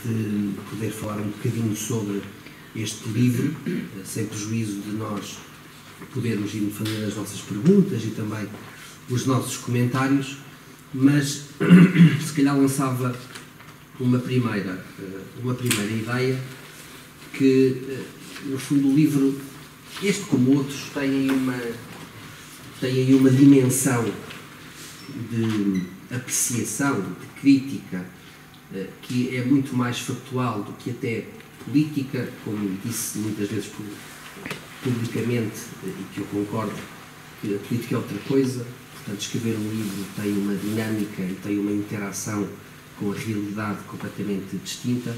de poder falar um bocadinho sobre este livro, sem prejuízo de nós podermos ir fazer as nossas perguntas e também os nossos comentários, mas se calhar lançava uma primeira ideia, que no fundo o livro, este como outros, tem aí uma dimensão de apreciação, de crítica, que é muito mais factual do que até política, como disse muitas vezes publicamente, e que eu concordo, que a política é outra coisa. Portanto, escrever um livro tem uma dinâmica e tem uma interação com a realidade completamente distinta,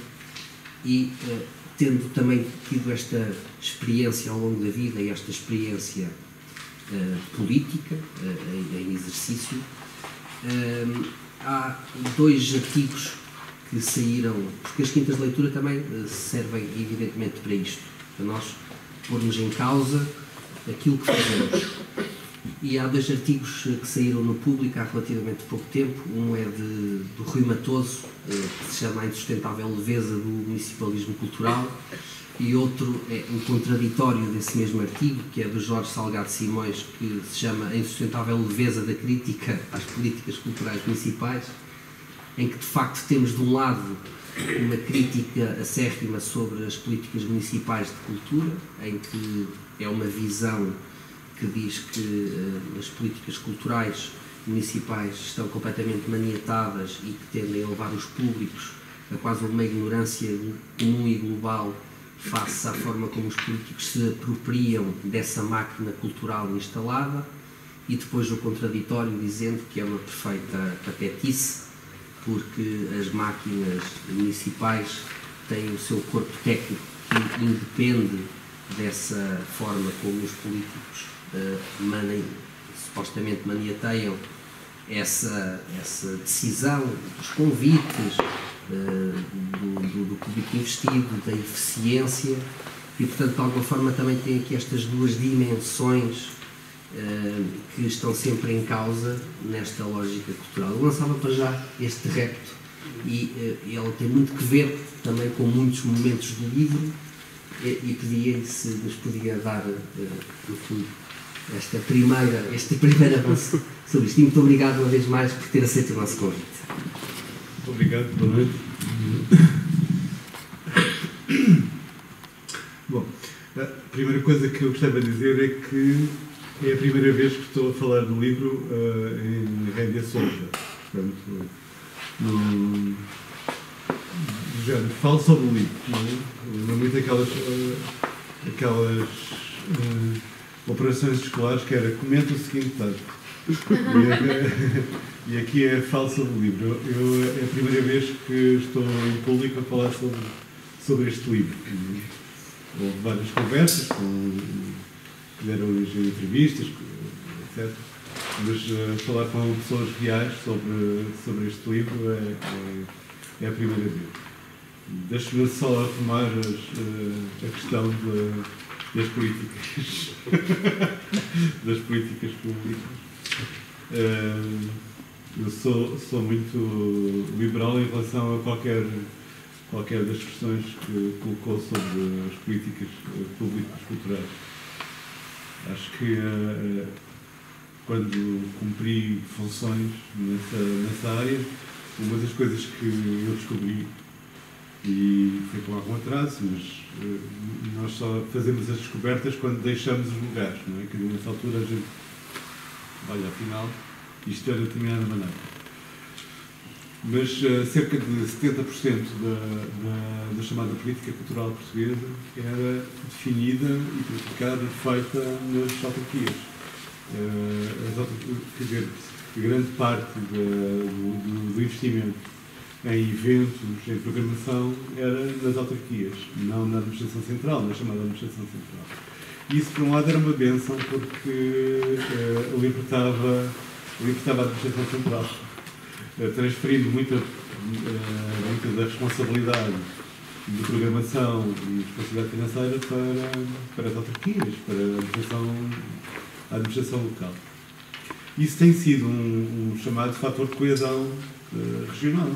e tendo também tido esta experiência ao longo da vida e esta experiência política em exercício, há 2 artigos que saíram, porque as quintas de leitura também servem evidentemente para isto, para nós pormos em causa aquilo que fazemos. E há 2 artigos que saíram no Público há relativamente pouco tempo. Um é do Rui Matoso, que se chama A Insustentável Leveza do Municipalismo Cultural, e outro é um contraditório desse mesmo artigo, que é do Jorge Salgado Simões, que se chama A Insustentável Leveza da Crítica às Políticas Culturais Municipais, em que de facto temos de um lado uma crítica acérrima sobre as políticas municipais de cultura, em que é uma visão que diz que as políticas culturais municipais estão completamente maniatadas e que tendem a levar os públicos a quase uma ignorância comum e global face à forma como os políticos se apropriam dessa máquina cultural instalada, e depois o contraditório dizendo que é uma perfeita patetice, porque as máquinas municipais têm o seu corpo técnico que independe dessa forma como os políticos supostamente maniateiam essa decisão dos convites, do público investido, da eficiência, e portanto de alguma forma também tem aqui estas 2 dimensões que estão sempre em causa nesta lógica cultural. Eu lançava para já este repto, e ele tem muito que ver também com muitos momentos do livro, e pedia-lhe se nos podia dar, no fundo, este primeiro avanço sobre isto. E muito obrigado uma vez mais por ter aceito o nosso convite. Muito obrigado, boa noite. Bom, a primeira coisa que eu gostava de dizer é que é a primeira vez que estou a falar do livro em Rédia Solta. Portanto, já falo sobre o livro, não é muito aquelas operações escolares que era comenta o seguinte texto. E aqui é falo sobre o livro. É a primeira vez que estou em público a falar sobre este livro. Houve várias conversas, deram entrevistas, etc. Mas falar com pessoas reais sobre este livro é a primeira vez. Deixe-me só arrumar a questão das políticas das políticas públicas. Eu sou muito liberal em relação a qualquer das questões que colocou sobre as políticas públicas culturais. Acho que quando cumpri funções nessa área, uma das coisas que eu descobri, e foi com algum atraso, mas nós só fazemos as descobertas quando deixamos os lugares, não é? Que nessa altura a gente, olha, afinal, isto era de determinada maneira. Mas cerca de 70% da chamada política cultural portuguesa era definida e praticada, feita nas autarquias. Quer dizer, grande parte do investimento em eventos, em programação, era nas autarquias, não na administração central, na chamada administração central. E isso, por um lado, era uma bênção, porque libertava a administração central, transferindo muita da responsabilidade de programação e responsabilidade financeira para as autarquias, para a administração local. Isso tem sido um chamado fator de coesão regional,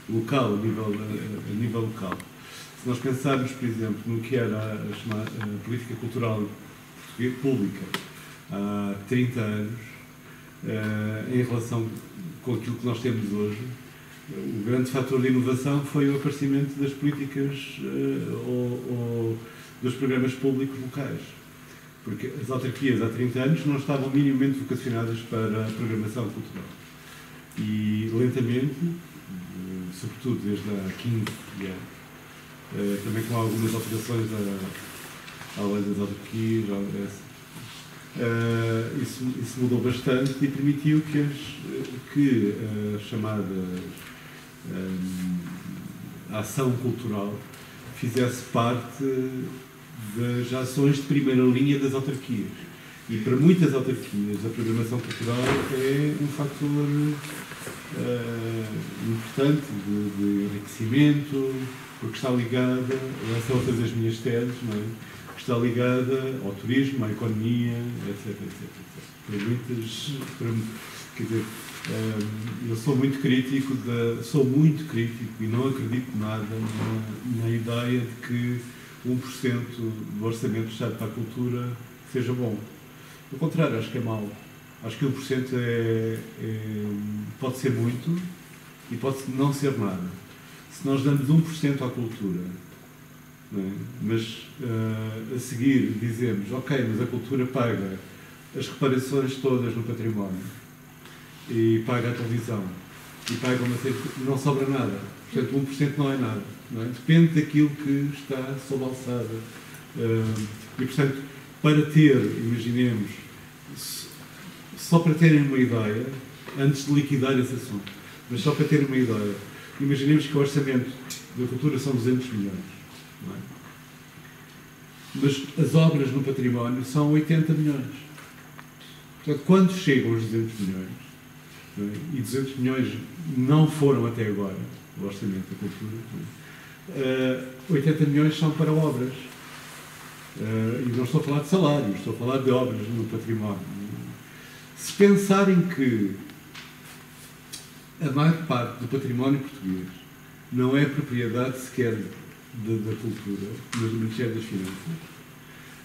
local, a nível local. Se nós pensarmos, por exemplo, no que era a política cultural pública há 30 anos, em relação com aquilo que nós temos hoje, o grande fator de inovação foi o aparecimento das políticas ou dos programas públicos locais. Porque as autarquias há 30 anos não estavam minimamente vocacionadas para a programação cultural. E lentamente, sobretudo desde há 15 anos, também com algumas alterações à lei das autarquias, isso mudou bastante e permitiu que a chamada ação cultural fizesse parte das ações de primeira linha das autarquias. E para muitas autarquias a programação cultural é um fator importante de enriquecimento, porque está ligada, essa é outra das minhas teses, não é? Que está ligada ao turismo, à economia, etc. Para muitas, quer dizer, eu sou muito crítico e não acredito nada na ideia de que 1% do orçamento do Estado para a cultura seja bom. Ao contrário, acho que é mau. Acho que 1% pode ser muito e pode não ser nada. Se nós damos 1% à cultura, não é? Mas a seguir dizemos, ok, mas a cultura paga as reparações todas no património e paga a televisão e paga não sobra nada. Portanto, 1% não é nada. Não é? Depende daquilo que está sob alçada. E, portanto, para ter, imaginemos, só para terem uma ideia, antes de liquidar esse assunto, mas só para terem uma ideia, imaginemos que o orçamento da cultura são 200 milhões. Não é? Mas as obras no património são 80 milhões. Portanto, quando chegam aos 200 milhões, não é? E 200 milhões não foram até agora, o orçamento da cultura, 80 milhões são para obras. E não estou a falar de salários, estou a falar de obras no património. Se pensarem que a maior parte do património português não é propriedade sequer da cultura, mas do Ministério das Finanças,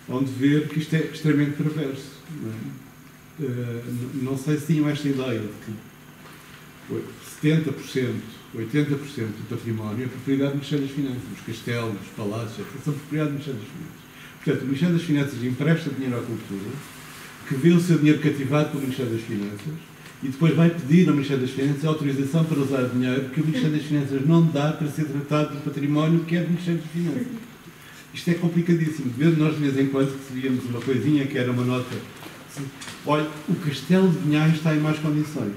onde ver que isto é extremamente perverso. Não é? Não sei se tinham esta ideia de que 70%, 80% do património é propriedade do Ministério das Finanças. Os castelos, os palácios, etc., são propriedade do Ministério das Finanças. Portanto, o Ministério das Finanças empresta dinheiro à cultura, que vê o seu dinheiro cativado pelo Ministério das Finanças e depois vai pedir ao Ministério das Finanças autorização para usar dinheiro que o Ministério das Finanças não dá para ser tratado do património que é do Ministério das Finanças. Isto é complicadíssimo. Nós, de vez em quando, recebíamos uma coisinha que era uma nota. Olha, o Castelo de Vinhais está em más condições.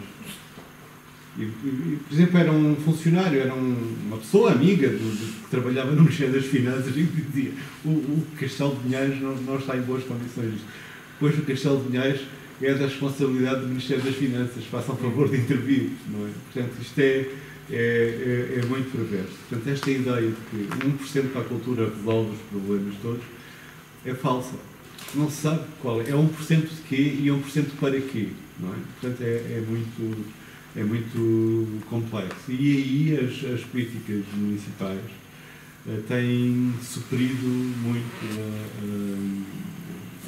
Por exemplo, era um funcionário, era uma pessoa amiga que trabalhava no Ministério das Finanças e dizia o Castelo de Vinhais não está em boas condições. Pois o Castelo de Vinhais é da responsabilidade do Ministério das Finanças, façam favor de intervir, não é? Portanto, isto é muito perverso. Portanto, esta ideia de que 1% para a cultura resolve os problemas todos é falsa. Não se sabe qual é. É 1% de quê e 1% para quê, não é? Portanto, é muito complexo. E aí as políticas municipais têm suprido muito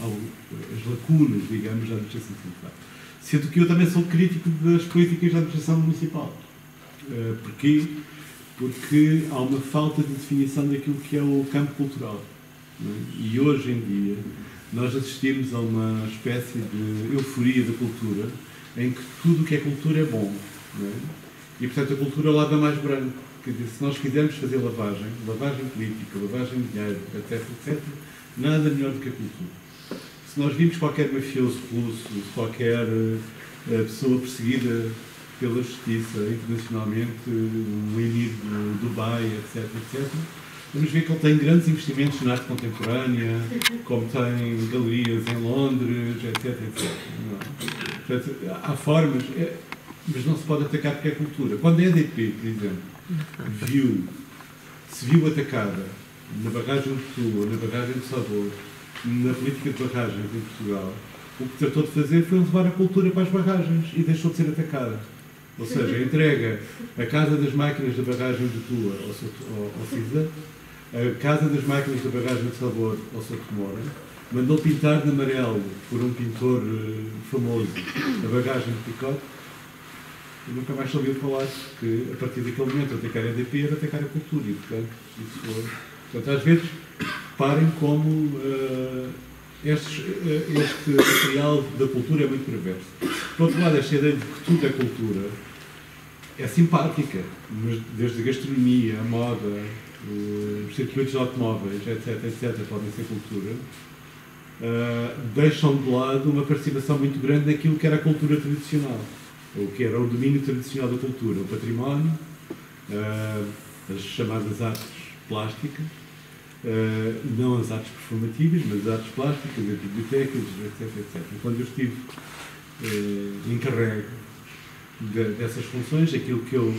as lacunas, digamos, da administração central. Sendo que eu também sou crítico das políticas da administração municipal. Porquê? Porque há uma falta de definição daquilo que é o campo cultural. Não é? E hoje em dia nós assistimos a uma espécie de euforia da cultura, em que tudo o que é cultura é bom. Não é? E, portanto, a cultura lava mais branco. Quer dizer, se nós quisermos fazer lavagem política, lavagem de dinheiro, etc., etc., nada melhor do que a cultura. Se nós vimos qualquer mafioso russo, qualquer pessoa perseguida pela justiça internacionalmente, um emir de Dubai, etc., etc., vamos ver que ele tem grandes investimentos na arte contemporânea, como tem galerias em Londres, etc., etc. Portanto, há formas, mas não se pode atacar porque é cultura. Quando a EDP, por exemplo, se viu atacada na barragem de Setúbal, na barragem de Salvador, na política de barragens em Portugal, o que tratou de fazer foi levar a cultura para as barragens e deixou de ser atacada. Ou seja, entrega a Casa das Máquinas da Barragem de Tua ao CISA, a Casa das Máquinas da Barragem de Sabor ao Sotomora, mandou pintar de amarelo por um pintor famoso a barragem de Picote, e nunca mais se ouviu falar que, a partir daquele momento, atacar a EDP era atacar a cultura, e, portanto, isso foi... Portanto, às vezes, parem como este material da cultura é muito perverso. Por outro lado, esta ideia de que tudo é cultura é simpática, mas desde a gastronomia, a moda, os circuitos de automóveis, etc., podem ser cultura, deixam de lado uma participação muito grande naquilo que era a cultura tradicional, ou que era o domínio tradicional da cultura, o património, as chamadas artes plásticas, não as artes performativas, mas as artes plásticas, as bibliotecas, etc. Quando eu estive encarregue dessas funções, aquilo que eu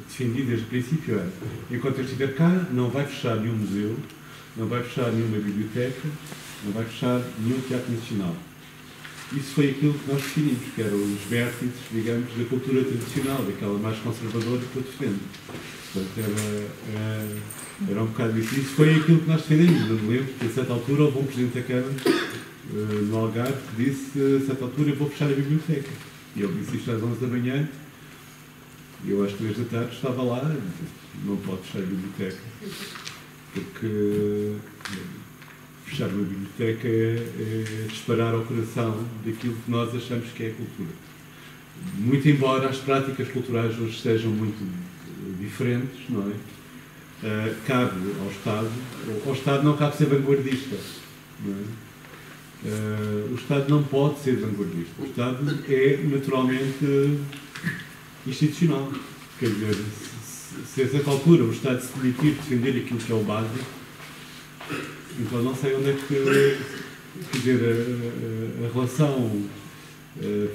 defendi desde o princípio era, enquanto eu estiver cá, não vai fechar nenhum museu, não vai fechar nenhuma biblioteca, não vai fechar nenhum teatro nacional. Isso foi aquilo que nós definimos, que eram os vértices, digamos, da cultura tradicional, daquela mais conservadora que eu defendo. Portanto, era um bocado isso. Isso foi aquilo que nós defendemos. Eu me lembro que, a certa altura, houve um Presidente da Câmara, no Algarve, que disse, a certa altura, eu vou fechar a biblioteca. E ele disse isto às 11 da manhã, e eu às 3 da tarde estava lá, e disse, não pode fechar a biblioteca, porque fechar uma biblioteca é disparar ao coração daquilo que nós achamos que é a cultura. Muito embora as práticas culturais hoje sejam muito diferentes, não é? Cabe ao Estado não cabe ser vanguardista, não é? O Estado não pode ser vanguardista. O Estado é naturalmente institucional. Quer dizer, se a certa altura o Estado se permitir defender aquilo que é o básico, então não sei onde é que, quer dizer, a relação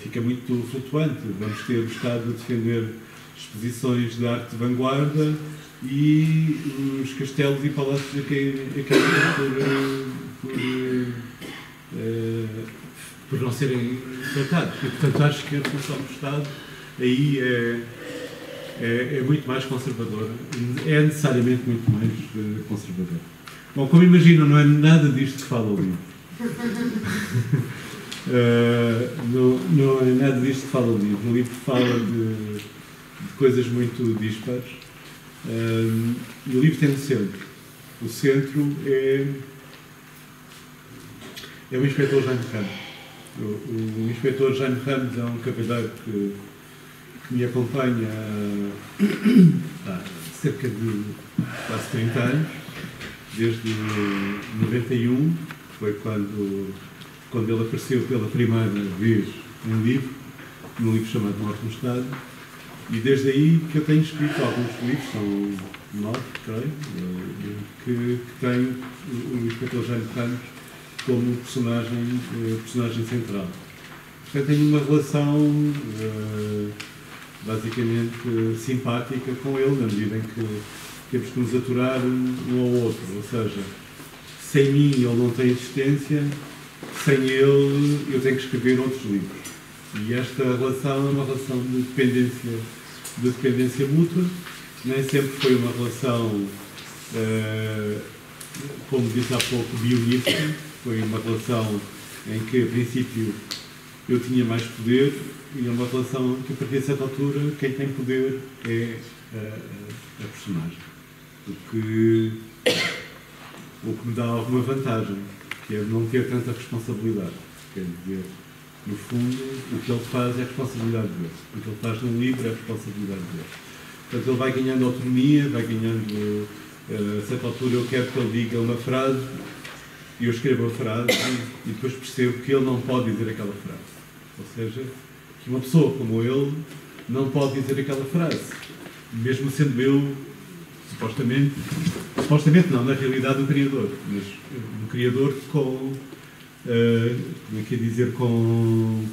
fica muito flutuante. Vamos ter o Estado a defender exposições de arte de vanguarda e os castelos e palácios a caírem por não serem tratados. E, portanto, acho que a função do Estado aí é muito mais conservadora, é necessariamente muito mais conservadora. Bom, como imaginam, não é nada disto que fala o livro. Não é nada disto que fala o livro. O livro fala de coisas muito dispares. E o livro tem um centro. O centro é o inspetor Jaime Ramos. O inspetor Jaime Ramos é um cavalheiro que me acompanha há cerca de quase 30 anos, desde 91, que foi quando ele apareceu pela primeira vez num livro chamado Morte no Estado, e desde aí que eu tenho escrito alguns livros, são 9, creio, que tenho o inspetor Jaime Ramos como personagem central. Portanto, tenho uma relação basicamente simpática com ele, na medida em que temos que nos aturar um ao outro. Ou seja, sem mim ele não tem existência, sem ele eu tenho que escrever outros livros. E esta relação é uma relação de dependência mútua. Nem sempre foi uma relação, como disse há pouco, bionífica. Foi uma relação em que, a princípio, eu tinha mais poder, e é uma relação que, a partir de certa altura, quem tem poder é a personagem. O que me dá alguma vantagem, que é não ter tanta responsabilidade. Quer dizer, no fundo, o que ele faz é a responsabilidade dele. O que ele faz no livro é a responsabilidade dele. Portanto, ele vai ganhando autonomia, vai ganhando... a certa altura eu quero que ele diga uma frase, e eu escrevo a frase, e depois percebo que ele não pode dizer aquela frase. Ou seja, que uma pessoa como ele não pode dizer aquela frase. Mesmo sendo eu, supostamente não, na realidade, um criador. Mas um criador com... como é que é dizer? Com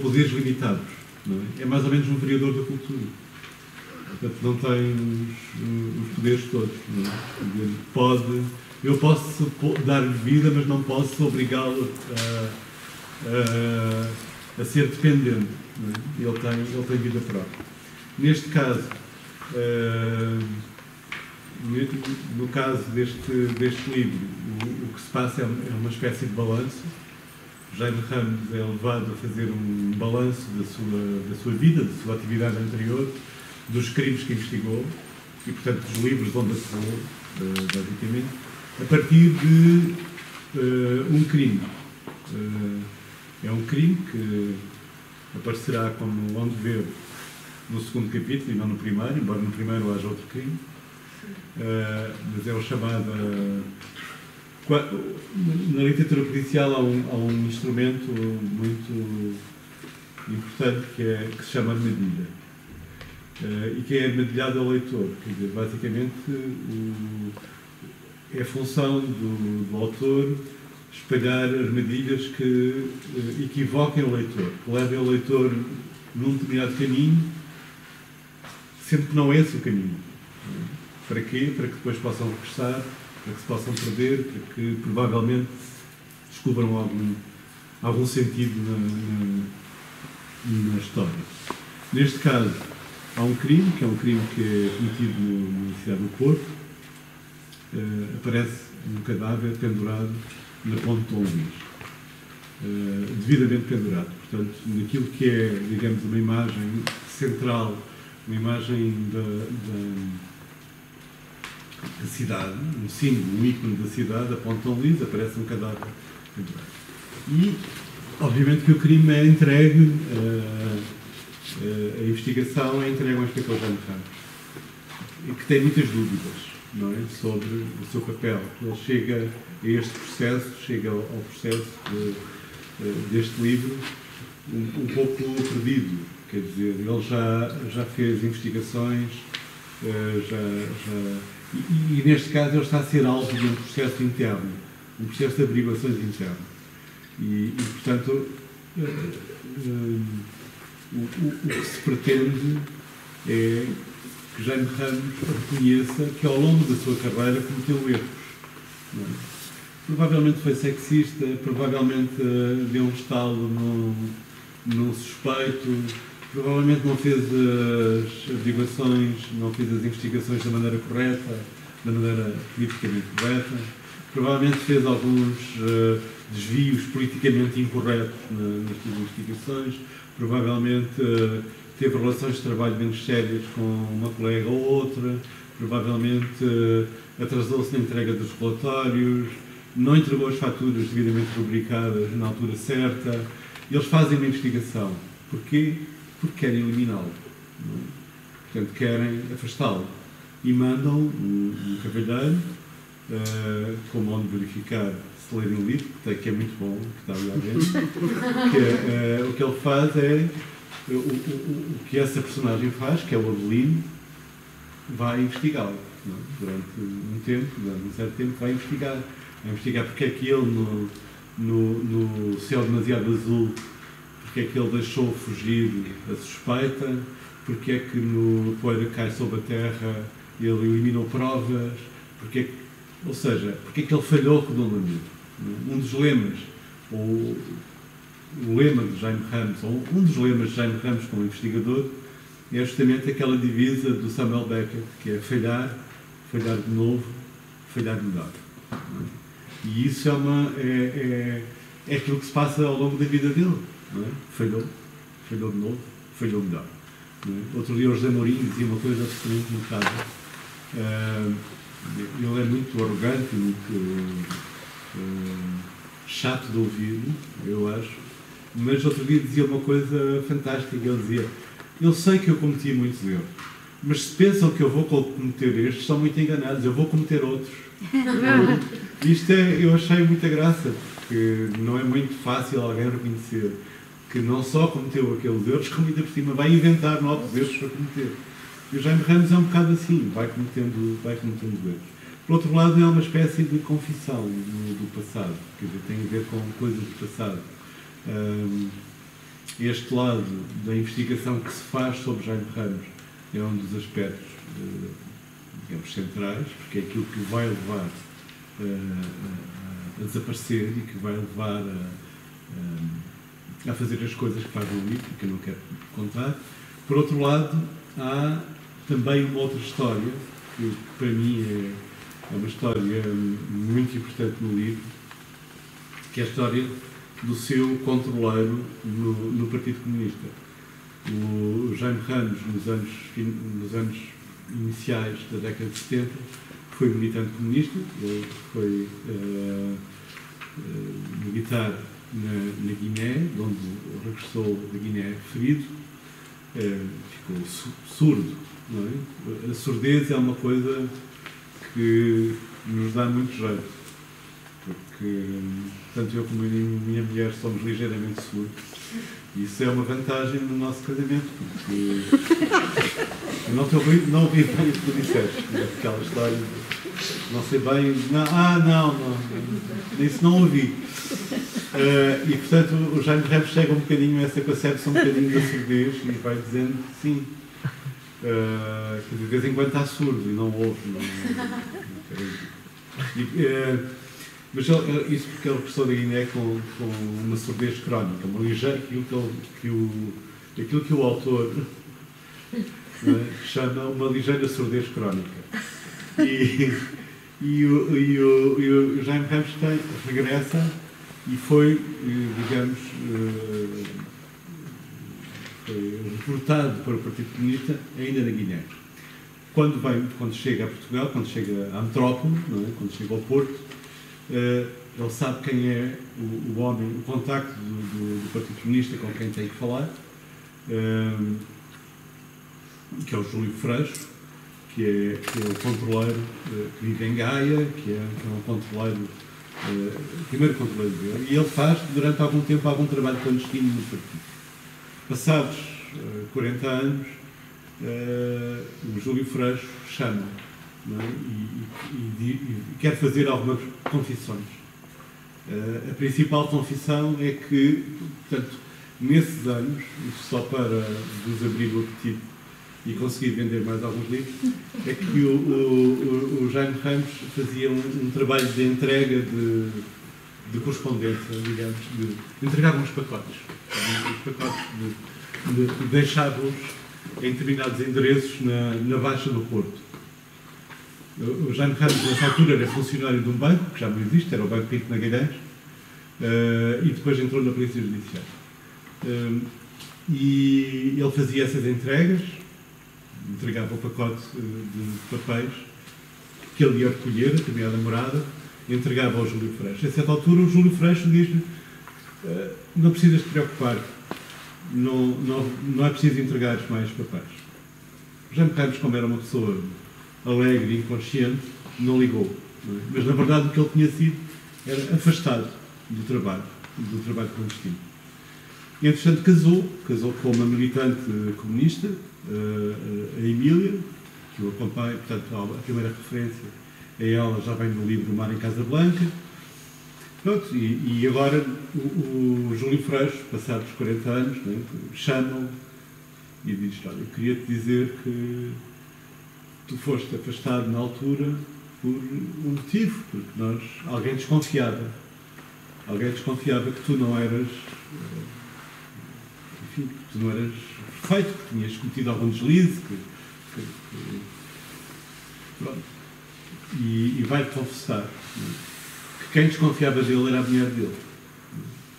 poderes limitados. Não é? É mais ou menos um vereador da cultura. Portanto, não tem os poderes todos. Não é? Eu posso dar-lhe vida, mas não posso obrigá-lo a ser dependente. não é? Ele tem vida própria. Neste caso, no caso deste livro, o que se passa é uma espécie de balanço. Jaime Ramos é levado a fazer um balanço da sua vida, da sua atividade anterior, dos crimes que investigou e, portanto, dos livros onde atuou, basicamente, a partir de um crime. É um crime que aparecerá como onde ver no segundo capítulo e não no primeiro, embora no primeiro haja outro crime, mas é o chamado... Na literatura policial há um instrumento muito importante que se chama armadilha, e que é armadilhado ao leitor. Quer dizer, basicamente é a função do autor espalhar armadilhas que equivoquem o leitor, que levem o leitor num determinado caminho, sendo que não é esse o caminho. Para quê? Para que depois possam regressar, para que se possam perder, para que provavelmente descubram algum sentido na história. Neste caso, há um crime, que é um crime que é cometido na cidade do Porto. Aparece um cadáver pendurado na ponte de Dom Luís, devidamente pendurado. Portanto, naquilo que é, digamos, uma imagem central, uma imagem da cidade, um símbolo, um ícone da cidade, a ponte de Dom Luís, aparece um cadáver pendurado. E, obviamente, que o crime é entregue, a investigação é entregue ao inspetor Jaime Ramos, e que tem muitas dúvidas, não é, sobre o seu papel. Ele chega a este processo, chega ao processo deste livro um pouco perdido. Quer dizer, ele já fez investigações, e neste caso ele está a ser alvo de um processo interno, um processo de averiguações interno. E portanto, o que se pretende é que Jaime Ramos reconheça que ao longo da sua carreira cometeu erros. Não é? Provavelmente foi sexista, provavelmente deu um estalo num suspeito, provavelmente não fez as averiguações, não fez as investigações da maneira correta, da maneira politicamente correta, provavelmente fez alguns desvios politicamente incorretos nestas investigações, provavelmente teve relações de trabalho menos sérias com uma colega ou outra, provavelmente atrasou-se na entrega dos relatórios, não entregou as faturas devidamente rubricadas na altura certa. Eles fazem uma investigação. Porquê? Porque querem eliminá-lo. Portanto, querem afastá-lo. E mandam um cavalheiro, como onde verificar se lerem o livro, que é muito bom, que está ali à dentro. O que ele faz é o que essa personagem faz, que é o Abelino, vai investigá-lo. Durante um certo tempo, vai investigar porque é que ele, no céu demasiado azul, porque é que ele deixou fugir a suspeita, porque é que no Poeira Cai Sobre a Terra ele eliminou provas, ou seja, porque é que ele falhou com o Dom Lamir. Um dos lemas, ou o lema de Jaime Ramos, ou um dos lemas de Jaime Ramos como investigador, é justamente aquela divisa do Samuel Beckett, que é falhar de novo, falhar de melhor. E isso é aquilo que se passa ao longo da vida dele. Não é? Falhou de novo, falhou melhor. Não é? Outro dia o José Mourinho dizia uma coisa absolutamente notável. Ele é muito arrogante, muito chato de ouvir, eu acho, mas outro dia dizia uma coisa fantástica. Ele dizia: eu sei que eu cometi muitos erros, mas se pensam que eu vou cometer estes, estão muito enganados, eu vou cometer outros. Isto eu achei muita graça, porque não é muito fácil alguém reconhecer que não só cometeu aqueles erros, como ainda por cima vai inventar novos erros para cometer. E o Jaime Ramos é um bocado assim, vai cometendo erros. Por outro lado, é uma espécie de confissão do passado, quer dizer, tem a ver com coisas do passado. Este lado da investigação que se faz sobre Jaime Ramos é um dos aspectos, digamos, centrais, porque é aquilo que vai levar a desaparecer e que vai levar a fazer as coisas que faz no livro, que eu não quero contar. Por outro lado, há também uma outra história, que para mim é uma história muito importante no livro, que é a história do seu controleiro no Partido Comunista. O Jaime Ramos, nos anos iniciais da década de 70, foi militante comunista, ele foi militar na Guiné, onde regressou da Guiné ferido, ficou surdo. Não é? A surdez é uma coisa que nos dá muito jeito, porque tanto eu como a minha mulher somos ligeiramente surdos. Isso é uma vantagem no nosso casamento, porque eu não ouvi bem o que tu disseste, aquela história, não sei bem, não, isso não ouvi. E portanto o Jaime Ramos chega um bocadinho a essa concepção um bocadinho da surdez e vai dizendo sim. De vez em quando está surdo e não ouve. Mas isso porque ele regressou da Guiné com uma surdez crónica, uma ligeira, aquilo que o autor chama uma ligeira surdez crónica. E o Jaime Ramos regressa e foi, digamos, foi recrutado para o Partido Comunista ainda na Guiné. Quando chega a Portugal, quando chega à metrópole, não é? Quando chega ao Porto, ele sabe quem é o homem, o contacto do Partido Comunista com quem tem que falar, que é o Júlio Freixo, que é o controleiro que vive em Gaia, que é um controleiro, o primeiro controleiro dele, e ele faz, durante algum tempo, algum trabalho clandestino no partido. Passados 40 anos, o Júlio Freixo chama, não é? e quer fazer algumas confissões. A principal confissão é que, portanto, nesses anos, isto só para vos abrir o apetite e conseguir vender mais alguns livros, é que o Jaime Ramos fazia um trabalho de entrega de correspondência, digamos, de entregar uns pacotes. De deixá-los em determinados endereços na Baixa do Porto. O Jaime Ramos, nessa altura, era funcionário de um banco, que já não existe, era o Banco Pinto Magalhães, e depois entrou na Polícia Judiciária. E ele fazia essas entregas, entregava o pacote de papéis que ele ia recolher, a determinada morada, e entregava ao Júlio Freixo. A certa altura, o Júlio Freixo diz-lhe: não precisas te preocupar, não é preciso entregar mais papéis. O Jaime Ramos, como era uma pessoa alegre e inconsciente, não ligou. Não é? Mas, na verdade, o que ele tinha sido era afastado do trabalho clandestino. E, entretanto, casou com uma militante comunista, a Emília, que o acompanha, portanto, a primeira referência a ela já vem no livro O Mar em Casablanca. Pronto, e agora o Júlio Freixo, passados 40 anos, né, chama-o e diz: olha, eu queria te dizer que tu foste afastado na altura por um motivo, porque alguém desconfiava que tu não eras, enfim, que tu não eras perfeito, que tinhas cometido algum deslize, pronto. E vai-te confessar que quem desconfiava dele era a mulher dele,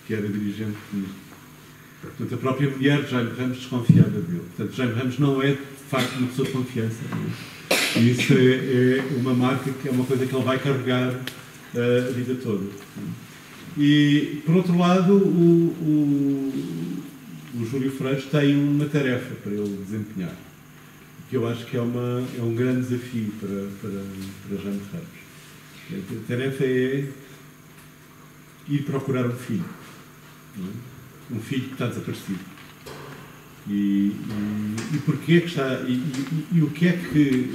que era dirigente comunista. Portanto, a própria mulher de Jaime Ramos desconfiava dele. Portanto, Jaime Ramos não é, de facto, uma pessoa de confiança. E isso é uma marca, que é uma coisa que ele vai carregar a vida toda. E, por outro lado, o Júlio Freixo tem uma tarefa para ele desempenhar, que eu acho que é um grande desafio para Jaime Ramos. A tarefa é ir procurar um filho. Não é? Um filho que está desaparecido. E porquê que está... E o que é que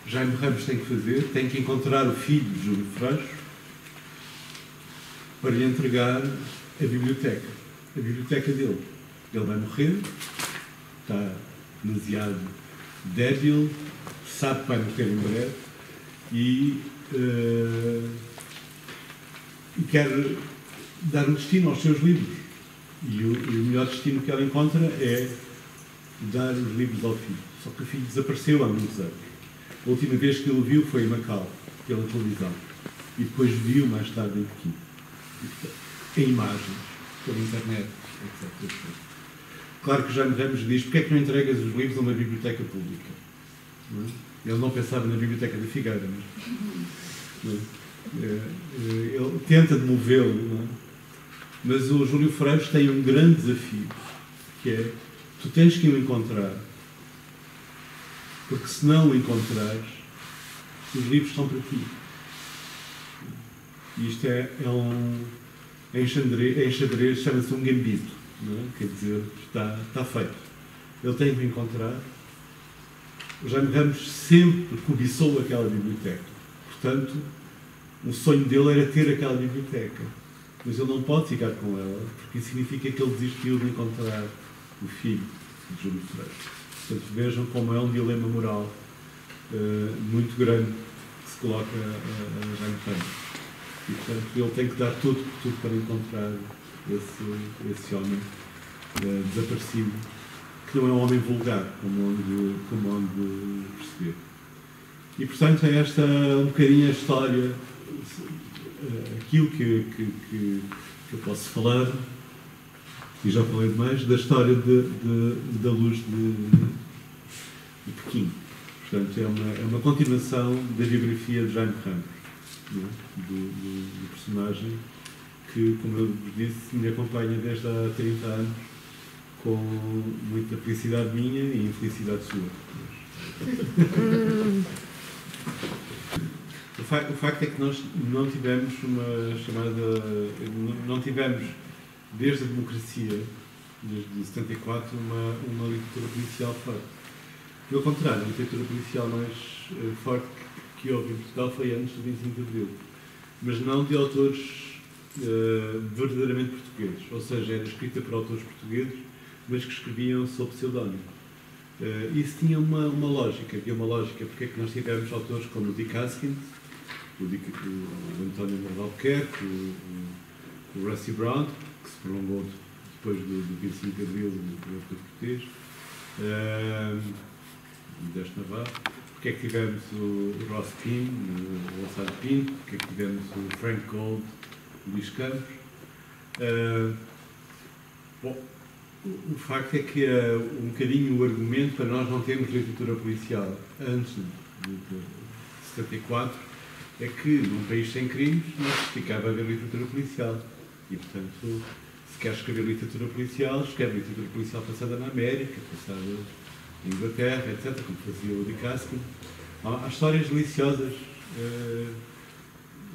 Jaime Ramos tem que fazer? Tem que encontrar o filho de Júlio Freixo para lhe entregar a biblioteca dele. Ele vai morrer, está demasiado débil, sabe que vai morrer em breve e quer dar um destino aos seus livros. E o melhor destino que ela encontra é dar os livros ao filho. Só que o filho desapareceu há muitos anos. A última vez que ele o viu foi em Macau, pela televisão. E depois viu mais tarde em Pequim. Em imagens, pela internet, etc. Claro que Jaime Ramos diz: porque é que não entregas os livros a uma biblioteca pública? Não é? Ele não pensava na biblioteca da Figueira, mas ele tenta demovê-lo, não é? Mas o Júlio Freitas tem um grande desafio, que é: tu tens que o encontrar, porque se não o encontrares, os livros são para ti. E isto em xadrez chama-se um gambito, não é? Quer dizer, está feito. Ele tem que o encontrar. O Jaime Ramos sempre cobiçou aquela biblioteca. Portanto, o sonho dele era ter aquela biblioteca. Mas ele não pode ficar com ela, porque isso significa que ele desistiu de encontrar o filho de Júlio Freitas. Portanto, vejam como é um dilema moral muito grande que se coloca a Jaime Ramos. E, portanto, ele tem que dar tudo para encontrar esse homem desaparecido, que não é um homem vulgar, como onde perceber. E, portanto, é esta um bocadinho a história, aquilo que eu posso falar, e já falei demais, da história da luz de Pequim. Portanto, é uma continuação da biografia de Jaime Ramos, do personagem que, como eu vos disse, me acompanha desde há 30 anos, com muita felicidade minha e infelicidade sua. O facto é que nós não tivemos não tivemos, desde a democracia, desde 74, uma literatura policial forte. Pelo contrário, a literatura policial mais forte que houve em Portugal foi antes do 25 de Abril, mas não de autores verdadeiramente portugueses, ou seja, era escrita por autores portugueses, mas que escreviam sob pseudónimo. Isso tinha uma lógica, porque é que nós tivemos autores como o Dick Haskins, o António Andrade Albuquerque, o Rusty Brown, que se prolongou depois do 25 de Abril do português, Modesto Navarro. Porque é que tivemos o Ross Pym, o Gonçalo Pinto, porque é que tivemos o Frank Gold, o Luís Campos. Bom, o facto é que um bocadinho o argumento para nós não termos literatura policial antes de 74 é que num país sem crimes não se justificava haver literatura policial. E, portanto, se quer escrever literatura policial, escreve literatura policial passada na América, passada em Inglaterra, etc., como fazia o Dick Haskins. Há histórias deliciosas,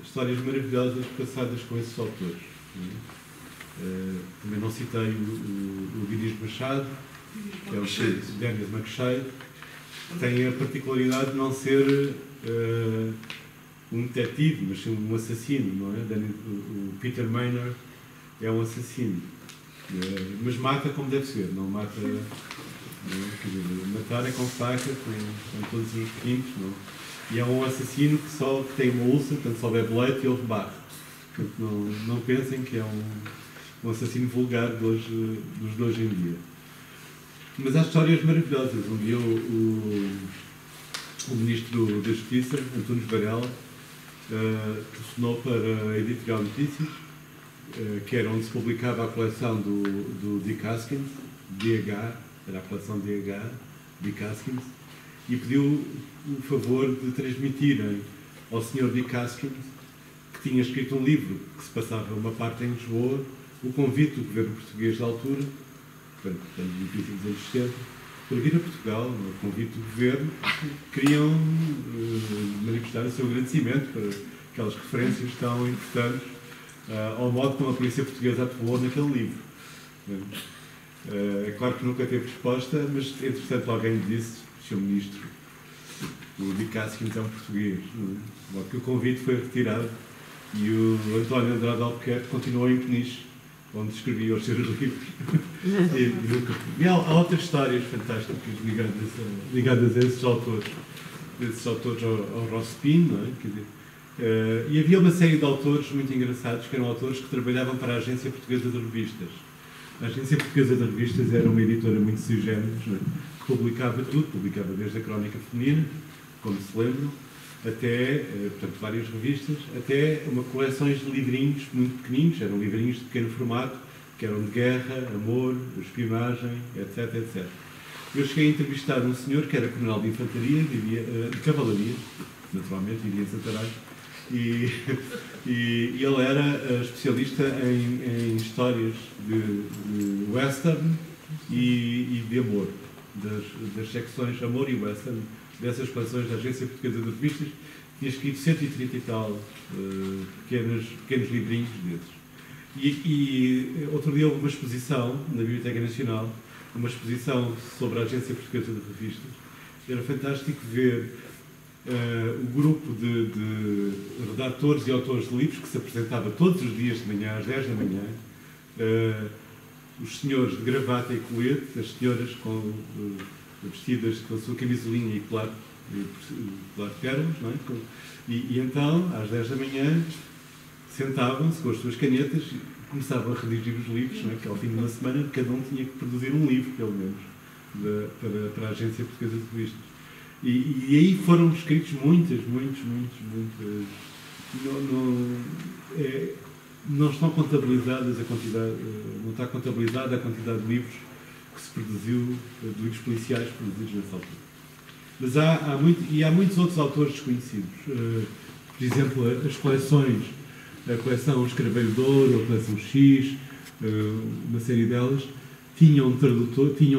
histórias maravilhosas passadas com esses autores. Também não citei o Dinis Machado, que é o Daniel McShade, que tem a particularidade de não ser um detetive, mas sim um assassino, não é? O Peter Maynard é um assassino, mas mata como deve ser, não mata. Matar é com faca, com todos os requintes, e é um assassino que tem uma úlcera, portanto só bebe leite e ele barre. Portanto, não pensem que é um assassino vulgar dos de hoje em dia. Mas há histórias maravilhosas. Um dia o Ministro da Justiça, Antunes Varela, telefonou para a Editorial Notícias, que era onde se publicava a coleção do Dick Haskins, DH, era a coleção DH, Dick Haskins, e pediu o favor de transmitirem ao Sr. Dick Haskins, que tinha escrito um livro que se passava uma parte em Lisboa, o convite do governo português da altura, portanto, no início dos anos 60, para vir a Portugal, no convite do governo, queriam manifestar o seu agradecimento para aquelas referências tão importantes ao modo como a polícia portuguesa atuou naquele livro. É claro que nunca teve resposta, mas entretanto alguém disse, Sr. Ministro, o Dick Haskins é um português. Logo que o convite foi retirado e o António Andrade Albuquerque continuou em Peniche, onde escrevia os seus livros. E há outras histórias fantásticas ligadas a esses autores ao Ross Pym, não é? Quer dizer, e havia uma série de autores muito engraçados, que eram autores que trabalhavam para a Agência Portuguesa de Revistas. A Agência Portuguesa de Revistas era uma editora muito sui generis, que publicava tudo, publicava desde a Crónica Feminina, como se lembram, até, portanto, várias revistas, até uma coleções de livrinhos muito pequeninos, eram livrinhos de pequeno formato, que eram de guerra, amor, espionagem, etc, etc. Eu cheguei a entrevistar um senhor que era coronel de infantaria, de cavalaria, naturalmente, vivia em Santarém, e ele era especialista em histórias de western e de amor, das secções amor e western, dessas coleções da Agência Portuguesa de Revistas. Tinha escrito 130 e tal pequenos livrinhos desses. E outro dia houve uma exposição na Biblioteca Nacional, uma exposição sobre a Agência Portuguesa de Revistas. Era fantástico ver o grupo de redatores e autores de livros que se apresentava todos os dias de manhã, às 10 da manhã, os senhores de gravata e colete, as senhoras vestidas com a sua camisolinha e colar de pérolas, não é? E então, às 10 da manhã, sentavam-se com as suas canetas e começavam a redigir os livros, não é? Que ao fim de uma semana cada um tinha que produzir um livro, pelo menos, para a Agência Portuguesa de Revistas. E aí foram escritos muitas. Não estão contabilizadas a quantidade, não está contabilizada a quantidade de livros que se produziu, de livros policiais produzidos nessa altura. Mas há muitos outros autores desconhecidos. Por exemplo, as coleções, a coleção Escraveiro de Ouro, a coleção X, uma série delas, tinham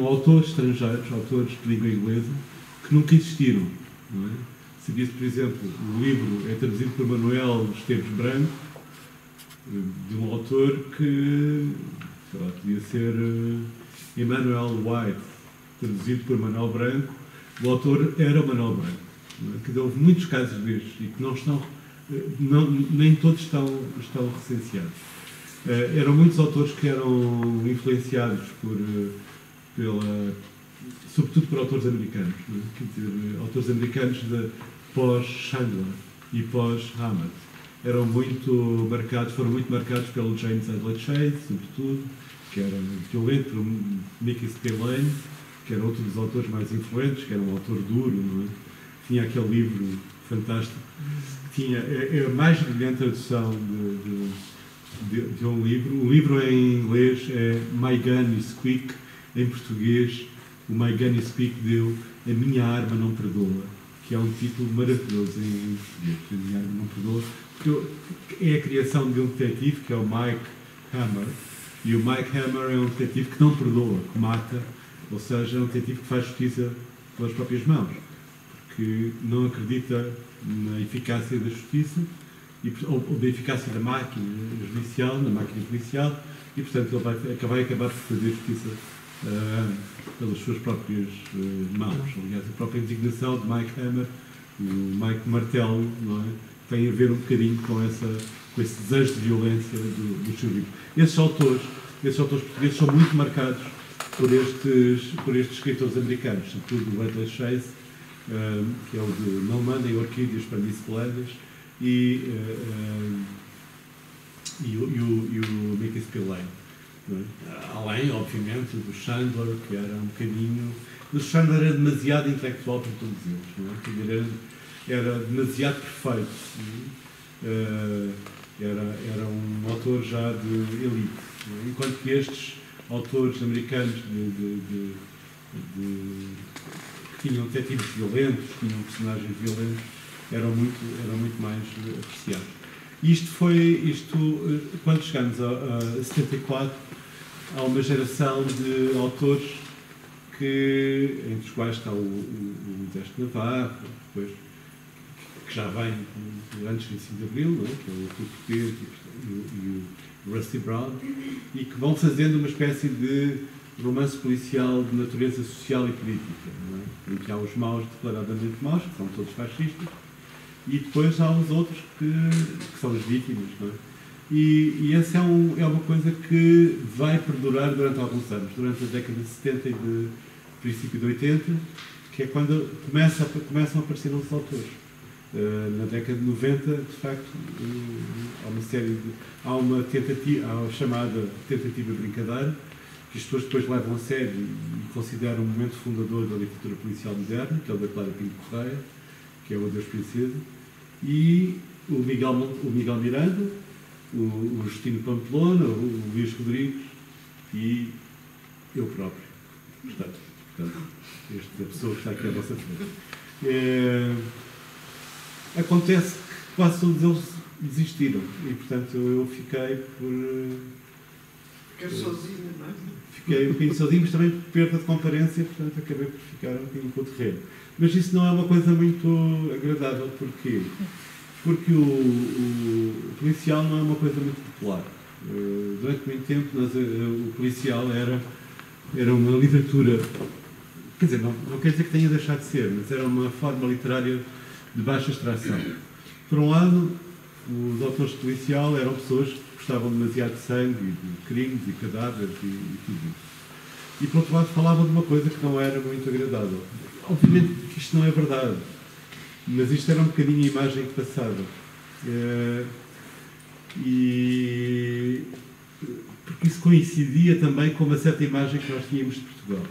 autores estrangeiros, autores de língua inglesa, que nunca existiram. Não é? Sabia-se, por exemplo, o livro é traduzido por Manuel Esteves Branco, de um autor que, sei lá, podia ser Emmanuel White, traduzido por Manuel Branco. O autor era o Manuel Branco. Não é? Que houve muitos casos destes e que não estão, nem todos estão recenseados. Eram muitos autores que eram influenciados sobretudo por autores americanos, não é? Quer dizer, autores americanos de pós-Chandler e pós-Hammett. Foram muito marcados pelo James Hadley Chase, sobretudo, que era violento, pelo Mickey Spillane, que era outro dos autores mais influentes, que era um autor duro, não é? Tinha aquele livro fantástico, é a mais brilhante tradução de um livro. O livro em inglês é My Gun is Quick, em português o My Gun is Quick deu A Minha Arma Não Perdoa, que é um título maravilhoso em português. A Minha Arma Não Perdoa, porque é a criação de um detetive, que é o Mike Hammer, e o Mike Hammer é um detetive que não perdoa, que mata, ou seja, é um detetive que faz justiça pelas próprias mãos, porque não acredita na eficácia da justiça, ou da eficácia da máquina judicial, e portanto ele vai acabar por fazer justiça pelas suas próprias mãos. Aliás, a própria designação de Mike Hammer, o Mike Martelo, não é? Tem a ver um bocadinho com esse desejo de violência do seu livro. Esses autores portugueses são muito marcados por estes escritores americanos, sobretudo o Hadley Chase, que é o de Não Mandem Orquídeas para Miss Colégias, e o Mickey Spillane. Além, obviamente, do Chandler, que era um bocadinho... O Chandler era demasiado intelectual para todos eles, não é? Era demasiado perfeito. Era um autor já de elite. É? Enquanto que estes autores americanos que tinham detetives violentos, tinham personagens violentos, eram muito mais apreciados. Quando chegamos a 74, há uma geração de autores entre os quais está o Deste Navarro, depois, que já vem antes do 25 de Abril, não é? Que é o Artur Porteiro e o Rusty Brown, e que vão fazendo uma espécie de romance policial de natureza social e política, não é? Em que há os maus declaradamente maus, que são todos fascistas, e depois há os outros que são as vítimas, não é? E essa é uma coisa que vai perdurar durante alguns anos, durante a década de 70 e de princípio de 80, que é quando começam a aparecer os autores. Na década de 90, de facto, há uma chamada tentativa brincadeira, que as pessoas depois levam a sério e consideram um momento fundador da literatura policial moderna, que é o da Clara Pinto Correia, que é o Adeus Princesa, e o Miguel Miranda, o Justino Pamplona, o Luís Rodrigues e eu próprio. Portanto, esta pessoa que está aqui à vossa frente. Acontece que quase todos eles desistiram e, portanto, eu fiquei por... Fiquei sozinho, não é? Fiquei um bocadinho sozinho, mas também por perda de comparência, portanto, acabei por ficar um bocadinho com o terreno. Mas isso não é uma coisa muito agradável. Porquê? Porque o policial não é uma coisa muito popular. Durante muito tempo, o policial era uma literatura... Quer dizer, não quer dizer que tenha deixado de ser, mas era uma forma literária de baixa extração. Por um lado, os autores de policial eram pessoas que gostavam demasiado de sangue, de crimes e cadáveres e tudo isso. E, por outro lado, falavam de uma coisa que não era muito agradável. Obviamente que isto não é verdade, mas isto era um bocadinho a imagem que passava. Porque isso coincidia também com uma certa imagem que nós tínhamos de Portugal.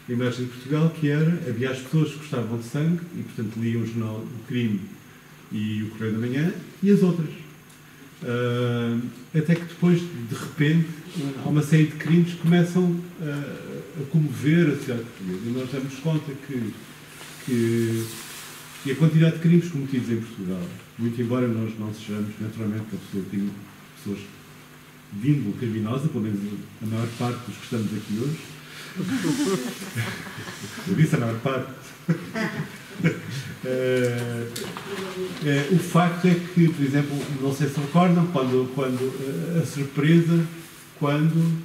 A imagem de Portugal que havia as pessoas que gostavam de sangue e, portanto, liam o jornal O Crime e o Correio da Manhã, e as outras. Até que depois, de repente, há uma série de crimes que começam a comover a sociedade portuguesa. E nós damos conta que a quantidade de crimes cometidos em Portugal, muito embora nós não sejamos, naturalmente, pessoas de índole criminosa, pelo menos a maior parte dos que estamos aqui hoje. Eu disse a maior parte. O facto é que, por exemplo, não sei se recordam, quando a surpresa, quando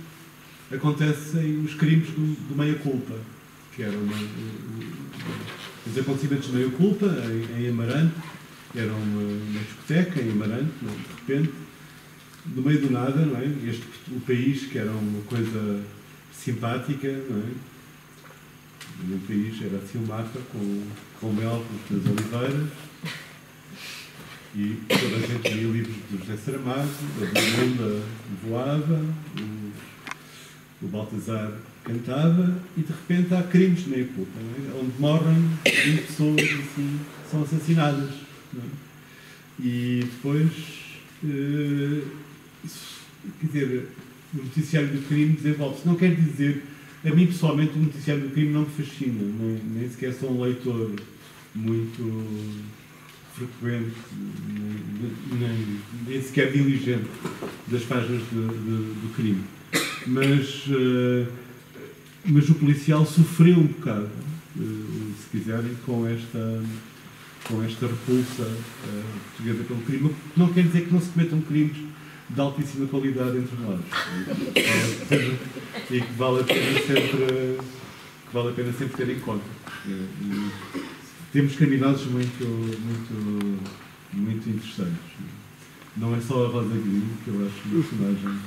acontecem os crimes do meia-culpa, que eram os acontecimentos de meia-culpa em Amarante, era uma discoteca em Amarante, de repente, no meio do nada, não é? O país, que era uma coisa simpática, não é? O meu país era assim um mapa com mel das oliveiras e toda a gente lia livros de José Saramago, a Belinda voava, o Baltazar cantava e de repente há crimes de meia culpa, é? Onde morrem 20 pessoas assim, são assassinadas. Não é? E depois, quer dizer, o noticiário do crime desenvolve-se. Não quer dizer, a mim pessoalmente o noticiário do crime não me fascina, nem sequer sou um leitor muito frequente, nem sequer diligente das páginas do crime. Mas o policial sofreu um bocado, se quiserem, com esta repulsa portuguesa pelo crime. Não quer dizer que não se cometam crimes de altíssima qualidade entre nós. E que vale a pena sempre ter em conta. Temos criminosos muito interessantes. Não é só a Rosa Grilo, que eu acho uma personagem...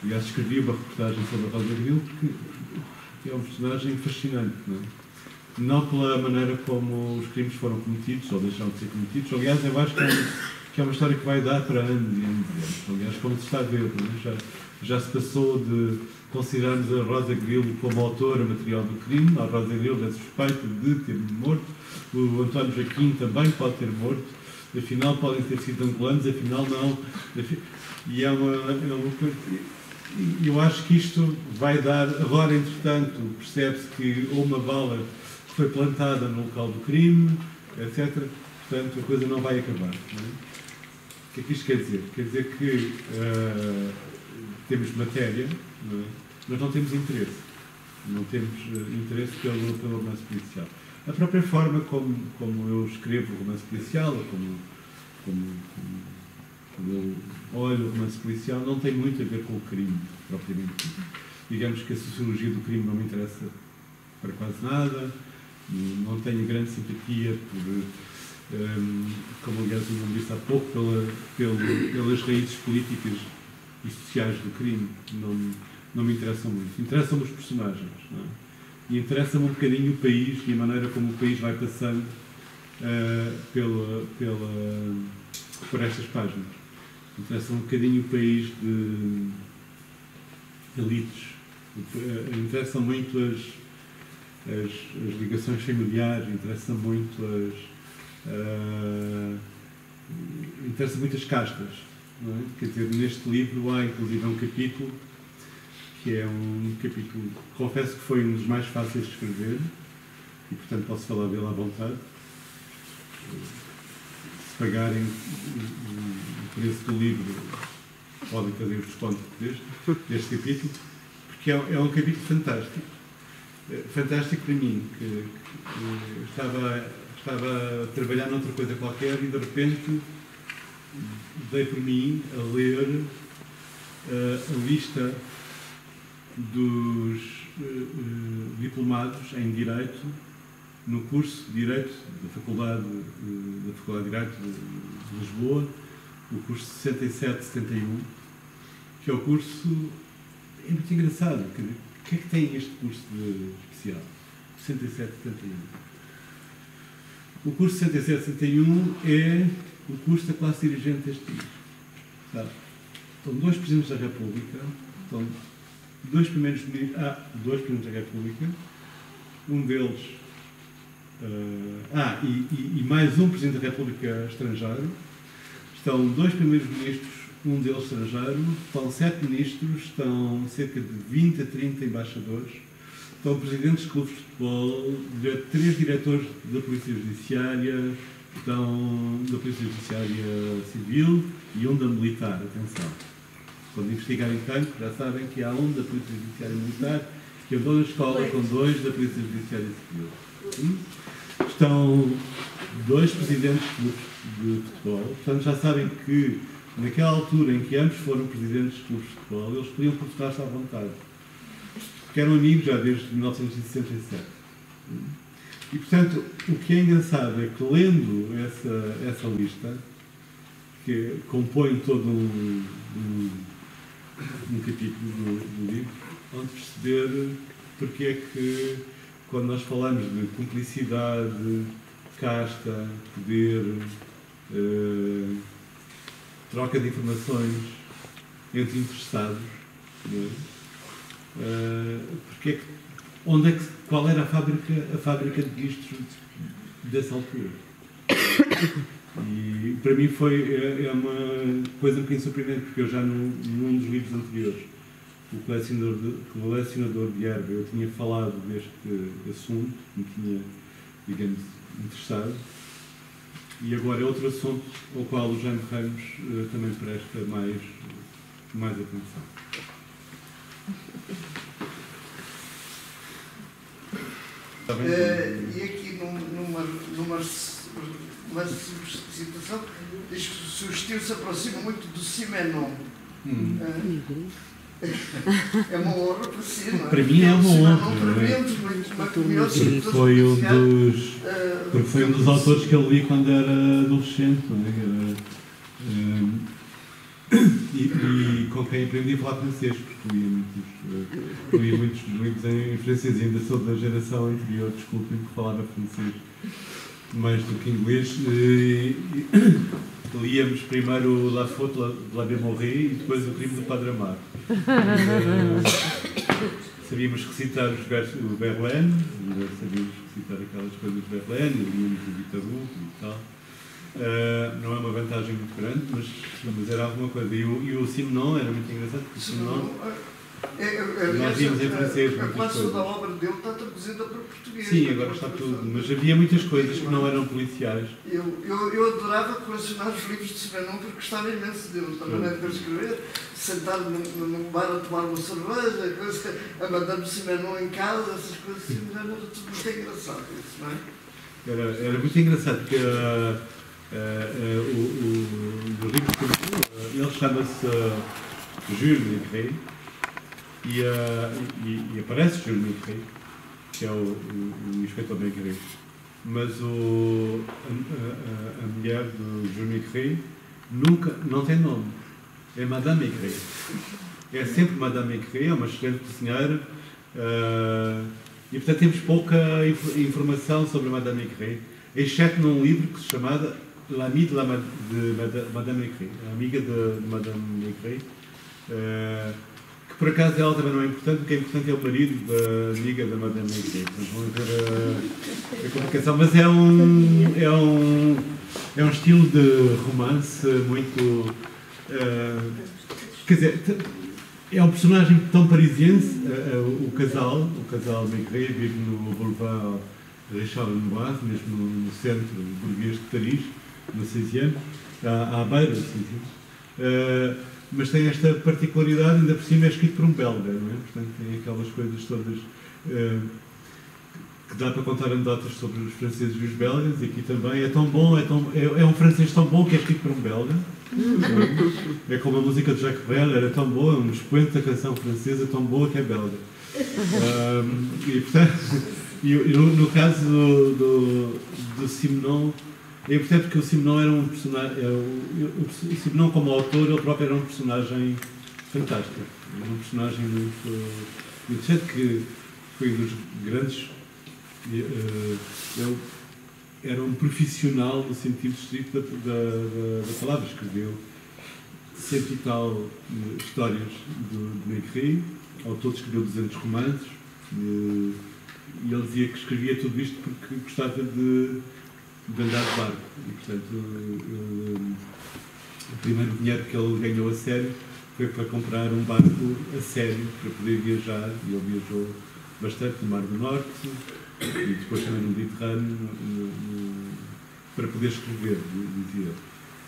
Aliás, escrevi uma reportagem sobre a Rosa Grilo, que é um personagem fascinante. Não pela maneira como os crimes foram cometidos, ou deixaram de ser cometidos. Aliás, eu acho que é uma história que vai dar para anos e anos e anos. Aliás, como se está a ver, já se passou de considerarmos a Rosa Grilo como autora material do crime. A Rosa Grilo é suspeita de ter morto. O António Joaquim também pode ter morto. Afinal, podem ter sido angolanos, afinal não. E eu acho que isto vai dar... Agora, entretanto, percebe-se que houve uma bala que foi plantada no local do crime, etc. Portanto, a coisa não vai acabar. Não é? O que é que isto quer dizer? Quer dizer que temos matéria, não é? Mas não temos interesse. Não temos interesse pelo romance policial. A própria forma como eu escrevo o romance policial, ou como eu olho o romance policial, não tem muito a ver com o crime, propriamente. Digamos que a sociologia do crime não me interessa para quase nada, não tenho grande simpatia por, como aliás eu disse há pouco, pelas raízes políticas e sociais do crime. Não me interessam muito. Interessam-me os personagens, não é? E interessa-me um bocadinho o país e a maneira como o país vai passando por estas páginas. Interessa-me um bocadinho o país de elites Interessam muito as ligações familiares, interessam muito interessam muito as castas. Não é? Quer dizer, neste livro há inclusive um capítulo que é um capítulo, confesso que foi um dos mais fáceis de escrever e, portanto, posso falar dele à vontade. Se pagarem o preço do livro, podem fazer os descontos deste capítulo, porque é um capítulo fantástico. Fantástico para mim, que estava a trabalhar noutra coisa qualquer e, de repente, dei por mim a ler a lista dos diplomados em Direito no curso de Direito da Faculdade de Direito de Lisboa, o curso 67-71, que é o curso, é muito engraçado. O que é que tem este curso de especial? 67-71. O curso 67-71 é o curso da classe dirigente deste país. Sabe? Estão dois Presidentes da República, estão dois Primeiros-Ministros da República, um deles... e mais um Presidente da República estrangeiro. Estão dois Primeiros-Ministros, um deles estrangeiro. Estão 7 ministros, estão cerca de 20 a 30 embaixadores. Estão presidentes de clubes de futebol, 3 diretores da Polícia Judiciária, estão da Polícia Judiciária Civil e um da Militar. Atenção. Quando investigarem tanto, já sabem que há um da Polícia Judiciária Militar que andou na escola com 2 da Polícia Judiciária Civil. Estão 2 presidentes de futebol. Portanto, já sabem que naquela altura em que ambos foram presidentes de clubes de futebol, eles podiam comportar-se à vontade. Porque eram amigos já desde 1967. E, portanto, o que é engraçado é que, lendo essa lista, que compõe todo um capítulo do livro, vamos perceber porque é que, quando nós falamos de cumplicidade, casta, poder, troca de informações entre interessados, não é? Qual era a fábrica de registros dessa altura? E para mim é uma coisa um bocadinho surpreendente, porque eu já num dos livros anteriores, o colecionador de erva, eu tinha falado deste assunto, me tinha, digamos, interessado, e agora é outro assunto ao qual o Jaime Ramos também presta mais atenção. E aqui numa citação diz que o seu estilo se aproxima muito do Simenon. É uma honra para si, não é? Para mim é uma honra. Foi um dos autores que eu li quando era adolescente, não é? E com quem aprendi a falar francês, porque lia muitos livros em francês, e ainda sou da geração anterior, desculpem, que falava francês mais do que inglês. Líamos primeiro La Faute de la Bémorie e depois o Crime do Padre Amaro. Sabíamos recitar os versos do Verlaine, sabíamos recitar aquelas coisas do Verlaine, líamos o Victor Hugo e tal. Não é uma vantagem muito grande, mas era alguma coisa. E o Simenon era muito engraçado, porque o Simenon... nós víamos em francês muitas coisas. A da obra dele está traduzida para português. Sim, agora está tudo. Mas havia muitas coisas que não eram policiais. Eu adorava colecionar os livros de Simenon porque gostava imenso dele. Da maneira de escrever, sentado num bar a tomar uma cerveja, a Madame Simenon em casa, essas coisas assim, era tudo muito engraçado isso, não é? Era muito engraçado, porque o livro, ele chama-se Jules Maigret, e aparece Jules Maigret, que é o inspetor Maigret, mas a mulher do Jules Maigret não tem nome, é Madame Maigret. É sempre Madame Maigret, é uma excelente senhora, e portanto temos pouca informação sobre a Madame Maigret, exceto num livro que se chama L'Amie de Madame Maigret, a amiga de Madame Maigret, que que por acaso ela também não é importante, o que é importante é o marido da amiga da Madame Maigret. Vamos ver a complicação, mas é um estilo de romance muito... quer dizer, é um personagem tão parisiense, o casal Maigret vive no Boulevard Richard Lenoir, mesmo no centro burguês de Paris, no 6e, à beira do 6e. Mas tem esta particularidade, ainda por cima é escrito por um belga, não é? Portanto, tem aquelas coisas todas que dá para contar anedotas sobre os franceses e os belgas, e aqui também é tão bom, é um francês tão bom que é escrito por um belga. É como a música de Jacques Brel, era tão boa, um expoente da canção francesa tão boa que é belga. E, portanto, no caso do Simenon, é importante que o Simenon era um personagem, o Simenon como autor, ele próprio era um personagem fantástico, era um personagem muito interessante, que foi um dos grandes, ele era um profissional no sentido estrito da palavra, escreveu 100 e tal histórias de Maigret, ao todo escreveu 200 romances, e ele dizia que escrevia tudo isto porque gostava de andar de barco, e portanto o primeiro dinheiro que ele ganhou a sério foi para comprar um barco a sério para poder viajar, e ele viajou bastante no Mar do Norte e depois também no Mediterrâneo para poder escrever, dizia.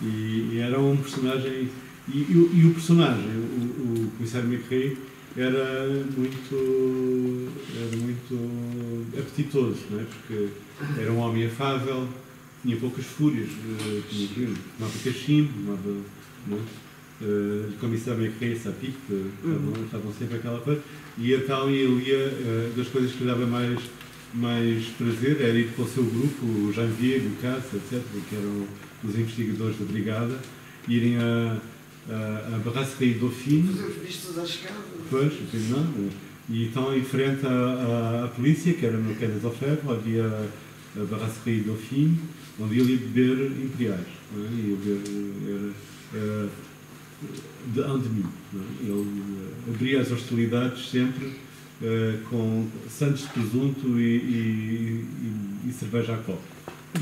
E era um personagem, e o personagem, o comissário Maigret, era muito apetitoso, não é? Porque era um homem afável, tinha poucas fúrias, tomava cachimbo, o comissário Maigret, sa pipe, estavam sempre aquela coisa, e então ele ia, das coisas que lhe dava mais prazer era ir com o seu grupo, o Janvier, o Casse, etc., que eram os investigadores da brigada, irem a Brasserie Dauphine. Fazer os vistos à escada. Pois, não. E então, em frente à polícia, que era no Quai des Orfèvres, havia a Brasserie Dauphine, onde ele ia beber imperiais. Não é? Ia beber, era de un demi. Ele abria as hostilidades sempre com sandes de presunto e cerveja a copo.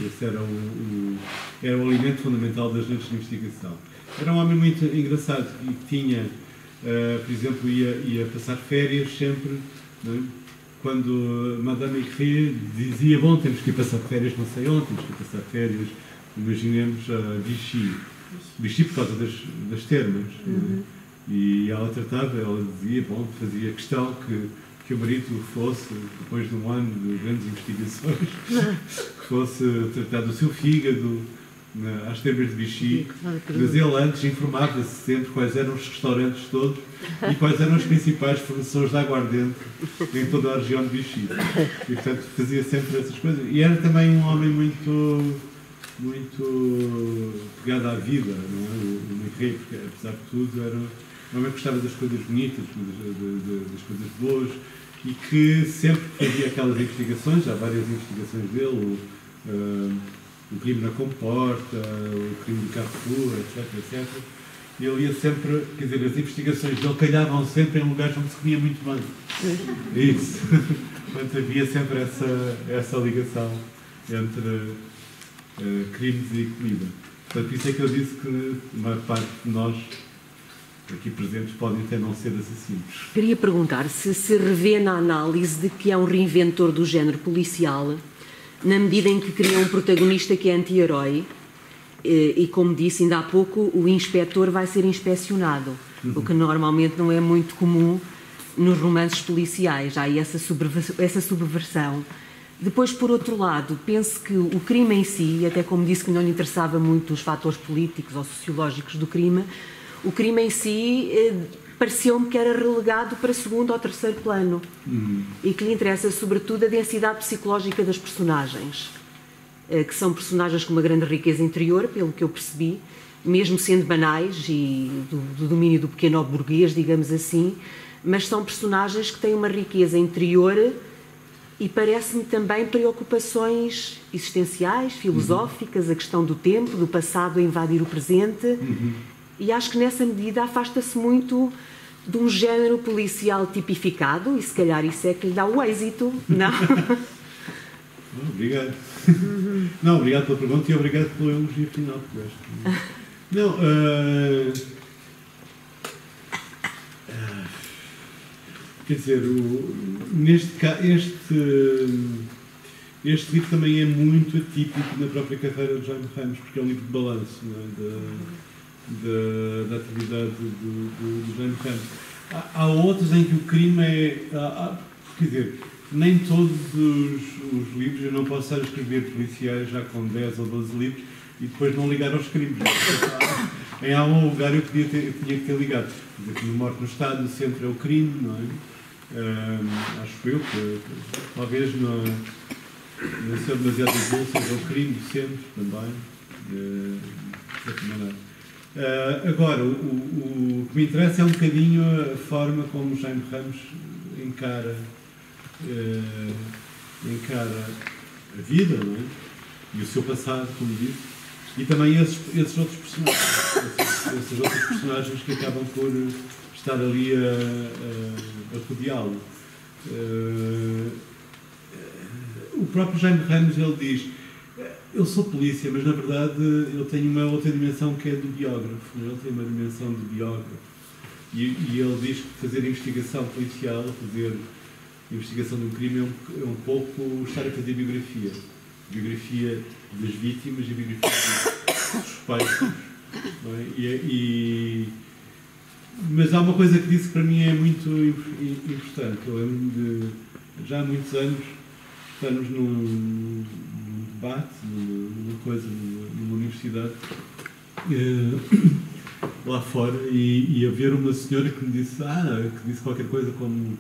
Esse era o alimento fundamental das noites de investigação. Era um homem muito engraçado e que tinha, por exemplo, ia passar férias sempre, não é? Quando Madame Maigret dizia, bom, temos que ir passar férias não sei onde, temos que ir passar férias, imaginemos, a Vichy por causa das termas. Não é? E ela dizia, bom, fazia questão que o marido fosse, depois de um ano de grandes investigações, que fosse tratar do seu fígado, às termas de Vichy, mas ele antes informava-se sempre quais eram os restaurantes todos e quais eram os principais fornecedores de aguardente em toda a região de Vichy. E, portanto, fazia sempre essas coisas. E era também um homem muito pegado à vida, não é? O Maigret, porque, apesar de tudo, era um homem que gostava das coisas bonitas, das coisas boas, e que sempre fazia aquelas investigações, há várias investigações dele, o crime na Comporta, o crime do Carrefour, etc. E ele ia sempre, quer dizer, as investigações dele calhavam sempre em lugares onde se comia muito bem. Isso. Portanto, havia sempre essa ligação entre crimes e comida. Portanto, por isso é que eu disse que a maior parte de nós aqui presentes podem até não ser assassinos. Queria perguntar se revê na análise de que é um reinventor do género policial, na medida em que cria um protagonista que é anti-herói e, como disse ainda há pouco, o inspetor vai ser inspecionado, o que normalmente não é muito comum nos romances policiais. Há aí essa subversão. Depois, por outro lado, penso que o crime em si, até como disse que não lhe interessava muito os fatores políticos ou sociológicos do crime, o crime em si pareceu-me que era relegado para segundo ou terceiro plano e que lhe interessa sobretudo a densidade psicológica das personagens, que são personagens com uma grande riqueza interior, pelo que eu percebi, mesmo sendo banais e do domínio do pequeno burguês, digamos assim, mas são personagens que têm uma riqueza interior e parece-me também preocupações existenciais, filosóficas, a questão do tempo, do passado a invadir o presente. E acho que nessa medida afasta-se muito de um género policial tipificado, e se calhar isso é que lhe dá o êxito, não? Obrigado. Não, obrigado pela pergunta e obrigado pelo elogio final. Não, quer dizer, este livro também é muito atípico na própria carreira de Jaime Ramos, porque é um livro de balanço, não é? Da atividade do Jaime Ramos. Há outros em que o crime quer dizer, nem todos os livros, eu não posso estar a escrever policiais já com 10 ou 12 livros e depois não ligar aos crimes. Em algum lugar eu tinha que ter ligado. Aqui no Morte no Estado, no centro é o crime, não é? Acho eu que talvez não ser demasiado adulto seja o crime do centro também, de certa maneira. Agora, o que me interessa é um bocadinho a forma como o Jaime Ramos encara a vida, não é? E o seu passado, como disse, e também esses outros personagens, esses outros personagens que acabam por estar ali a rodeá-lo. O próprio Jaime Ramos, ele diz: eu sou polícia, mas na verdade eu tenho uma outra dimensão que é do biógrafo, ele tem uma dimensão de biógrafo. E ele diz que fazer investigação policial, fazer investigação de um crime é um pouco estar a fazer biografia. Biografia das vítimas e biografia dos suspeitos. Não é? Mas há uma coisa que disse que para mim é muito importante. Eu lembro de, já há muitos anos, estamos num debate, numa universidade, lá fora, e haver uma senhora que me disse, que disse qualquer coisa como: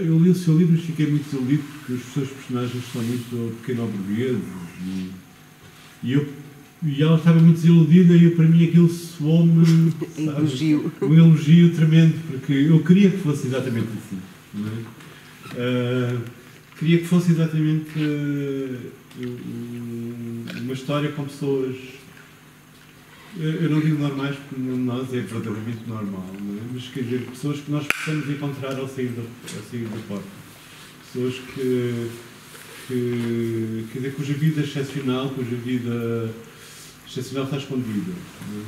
eu li o seu livro e fiquei muito desiludido porque os seus personagens são muito pequeno-burgueses, e ela estava muito desiludida, e para mim aquilo soou-me um elogio tremendo, porque eu queria que fosse exatamente assim, não é? Queria que fosse exatamente uma história com pessoas, eu não digo normais, porque nenhum de nós é verdadeiramente normal, não é? Mas quer dizer, pessoas que nós possamos encontrar ao sair da porta. Pessoas quer dizer, cuja vida é excepcional, cuja vida excepcional está escondida. Não é?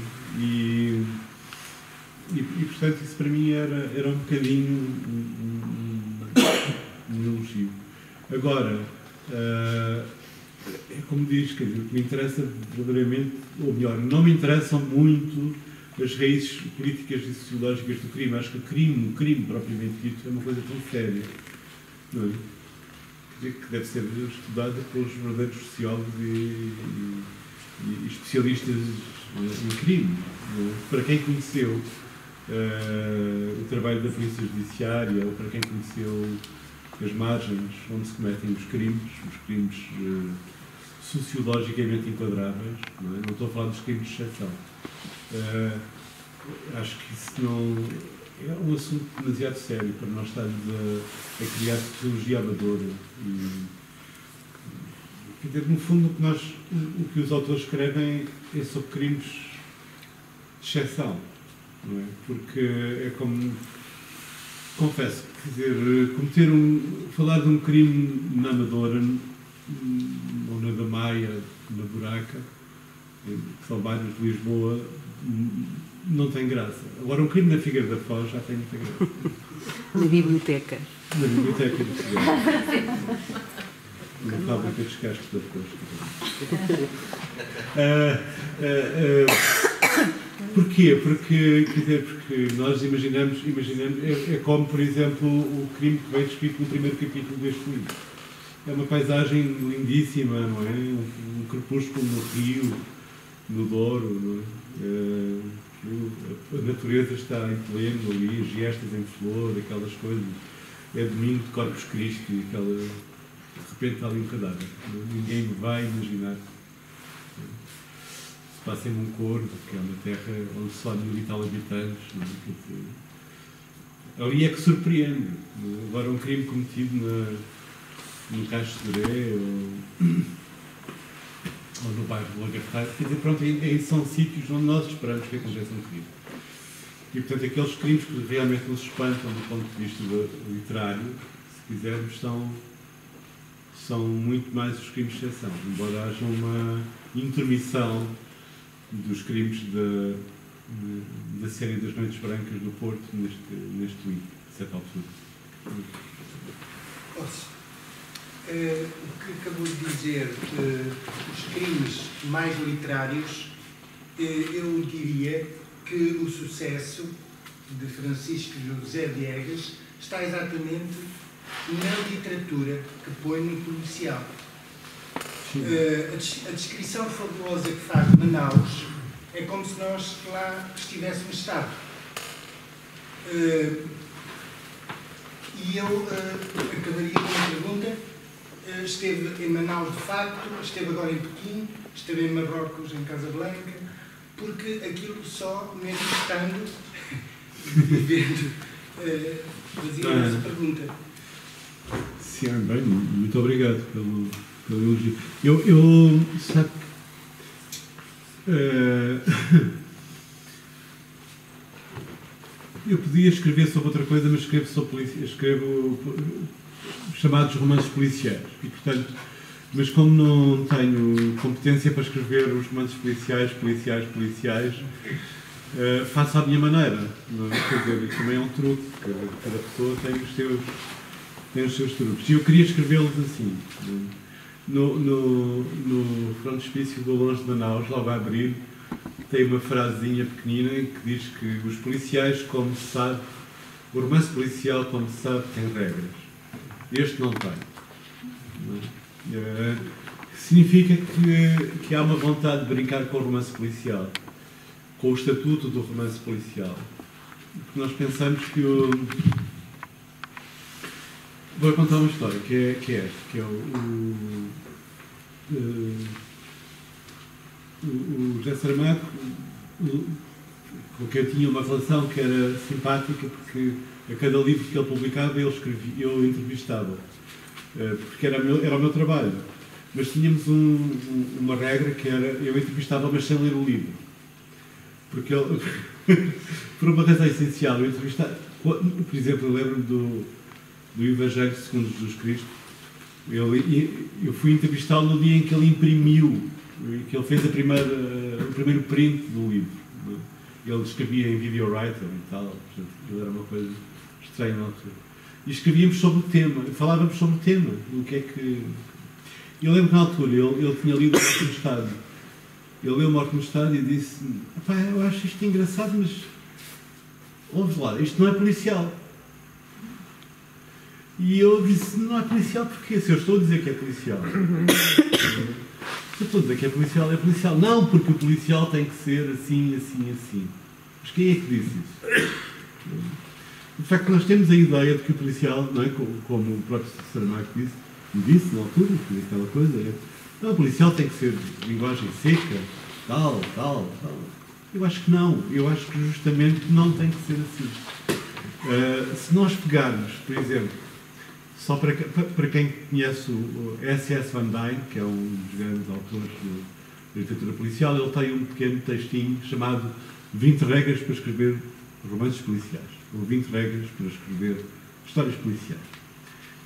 E portanto, isso para mim era um bocadinho um elogio. Agora, é como diz, quer dizer, o que me interessa verdadeiramente, ou melhor, não me interessam muito as raízes políticas e sociológicas do crime. Acho que o crime propriamente dito, é uma coisa tão séria, não é? Quer dizer, que deve ser estudada pelos verdadeiros sociólogos e especialistas em crime. Não é? Para quem conheceu o trabalho da Polícia Judiciária, ou para quem conheceu as margens onde se cometem os crimes sociologicamente enquadráveis, não é? Não estou a falar dos crimes de exceção. Acho que isso não é um assunto demasiado sério para nós estarmos a criar sociologia amadora. Quer dizer, no fundo, o que os autores escrevem é sobre crimes de exceção, não é? Porque é como, confesso, quer dizer, falar de um crime na Amadora, ou na Damaia, na Buraca, que são bairros de Lisboa, não tem graça. Agora, um crime na Figueira da Foz já tem muita graça. Na biblioteca. Na biblioteca de Figueira. Na fábrica dos cascos da Foz. Porquê? Porque nós imaginamos é como, por exemplo, o crime que vem descrito no primeiro capítulo deste livro. É uma paisagem lindíssima, não é? Um crepúsculo no rio, no Douro, não é? A natureza está em pleno ali, as gestas em flor, aquelas coisas. É domingo de Corpus Christi, de repente está ali um cadáver. Ninguém vai imaginar. Se passa em Moncorvo, que é uma terra onde só 1000 e tal habitantes. Não é? Ali é que surpreende. Agora, um crime cometido no Caixo de Doré ou no bairro de Lagarteiro, quer dizer, pronto, são sítios onde nós esperamos que aconteça um crime. E, portanto, aqueles crimes que realmente nos espantam do ponto de vista literário, se quisermos, são muito mais os crimes de exceção, embora haja uma intermissão dos crimes da série das Noites Brancas do Porto neste livro, a certa altura. Posso? O que acabou de dizer, os crimes mais literários, eu diria que o sucesso de Francisco José Viegas está exatamente na literatura que põe no policial. A descrição fabulosa que faz de Manaus é como se nós lá estivéssemos estado. E eu acabaria com uma pergunta. Esteve em Manaus de facto, esteve agora em Pequim, esteve em Marrocos, em Casablanca, porque aquilo só mesmo estando vivendo fazia essa pergunta. Sim, bem, muito obrigado pelo elogio. Eu sabe, eu podia escrever sobre outra coisa, mas escrevo chamados romances policiais. E, portanto, mas como não tenho competência para escrever os romances policiais, faço à minha maneira. Não é? Quer dizer, isso também é um truque. Cada pessoa tem os seus truques. E eu queria escrevê-los assim. No frontispício do Longe de Manaus, logo a abrir, tem uma frasezinha pequenina em que diz que os policiais, como se sabe, o romance policial, como se sabe, tem regras. Este não tem. Significa que há uma vontade de brincar com o romance policial, com o estatuto do romance policial. Porque nós pensamos que Vou contar uma história, que é esta, que é o José Saramago, com quem eu tinha uma relação que era simpática, porque a cada livro que ele publicava eu entrevistava, porque era o meu trabalho. Mas tínhamos uma regra que era, eu entrevistava, mas sem ler o livro. Porque ele, por uma razão essencial, eu entrevistava, por exemplo, eu lembro-me do Evangelho segundo Jesus Cristo. Eu fui entrevistá-lo no dia em que ele imprimiu, que ele fez o primeiro print do livro. Ele escrevia em videowriter e tal, portanto, aquilo era uma coisa estranha na altura. E escrevíamos sobre o tema, falávamos sobre o tema, o que é que... Eu lembro que na altura ele tinha lido o Morte no Estádio. Ele leu o Morte no Estádio e disse: "Pá, eu acho isto engraçado, mas ouve lá, isto não é policial." E eu disse: "Não é policial porquê? Se eu estou a dizer que é policial." Se eu estou a dizer que é policial, é policial. Não, porque o policial tem que ser assim, assim, assim. Mas quem é que diz isso? De facto, nós temos a ideia de que o policial, não é, como o próprio Saramago disse na altura, aquela coisa, não, o policial tem que ser de linguagem seca, tal. Eu acho que não. Eu acho que justamente não tem que ser assim. Se nós pegarmos, por exemplo, só para quem conhece o S.S. Van Dyne, que é um dos grandes autores da literatura policial, ele tem um pequeno textinho chamado 20 regras para escrever romances policiais, ou 20 regras para escrever histórias policiais.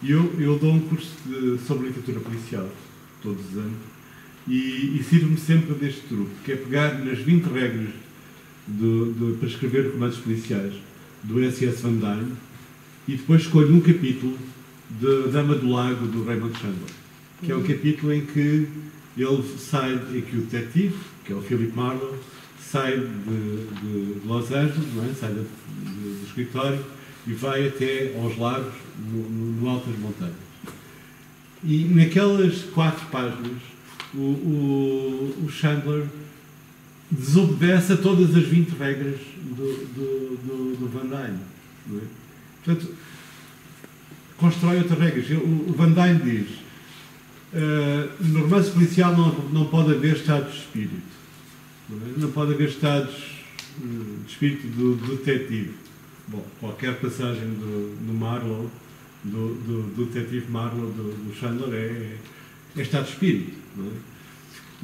E eu dou um curso sobre literatura policial, todos os anos, e sirvo-me sempre deste truque, que é pegar nas 20 regras para escrever romances policiais do S.S. Van Dyne e depois escolho um capítulo de Dama do Lago, do Raymond Chandler, que é um capítulo em que ele sai, em que o detetive, que é o Philip Marlowe, sai de Los Angeles, não é? Sai do escritório e vai até aos lagos no alto das montanhas. E naquelas 4 páginas o Chandler desobedece a todas as 20 regras do Van Dyne, não é? Portanto, constrói outras regras. O Van Dyne diz: no romance policial não pode haver estado de espírito. Não pode haver estados de espírito do detetive. Bom, qualquer passagem do Marlowe, do detetive Marlowe, do Chandler, é estado de espírito. Não é?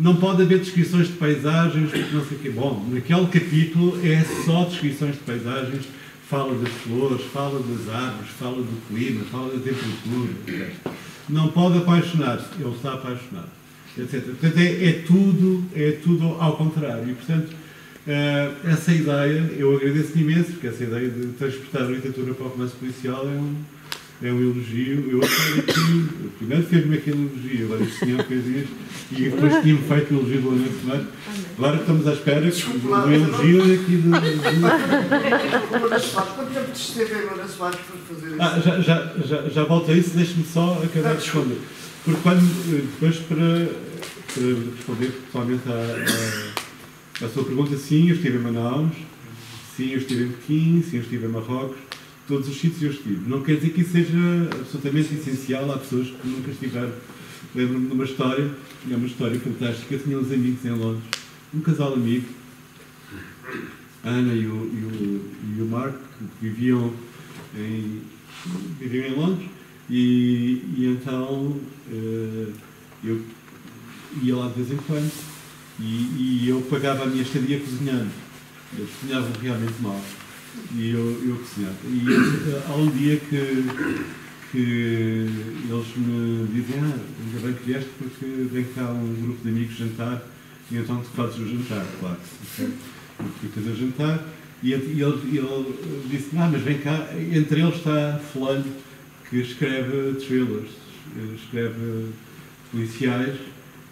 não pode haver descrições de paisagens, porque não sei o quê. Bom, naquele capítulo é só descrições de paisagens, fala das flores, fala das árvores, fala do clima, fala da temperatura, etc. Não pode apaixonar-se, ele está apaixonado, etc. Portanto, é tudo ao contrário. E, portanto, essa ideia, eu agradeço-lhe imenso, porque essa ideia de transportar a literatura para o romance policial é um elogio. Eu achei que, primeiro fez-me aquele elogio, agora o senhor fez isto, e depois tinha-me feito o elogio do Leonardo Soares. Agora estamos à espera do elogio aqui de... Quanto tempo esteve em Moura Soares para fazer isso? Já volto a isso, deixe-me só acabar de responder. Porque depois para responder pessoalmente à sua pergunta, sim, eu estive em Manaus, sim, eu estive em Pequim, sim, eu estive em Marrocos, todos os sítios eu estive. Não quer dizer que isso seja absolutamente essencial. Há pessoas que nunca estiveram. Lembro-me de uma história, é uma história fantástica. Eu tinha uns amigos em Londres, um casal amigo, a Ana e o Marco, que viviam em Londres, e então eu ia lá de vez em quando e eu pagava a minha estadia cozinhando. Eles cozinhavam realmente mal. E eu cozinhava. E há um dia que eles me dizem: ainda bem que vieste, porque vem cá um grupo de amigos jantar, e então tu fazes o jantar, claro. Eu fui fazer o jantar, e ele disse: mas vem cá, entre eles está fulano que escreve thrillers, escreve policiais,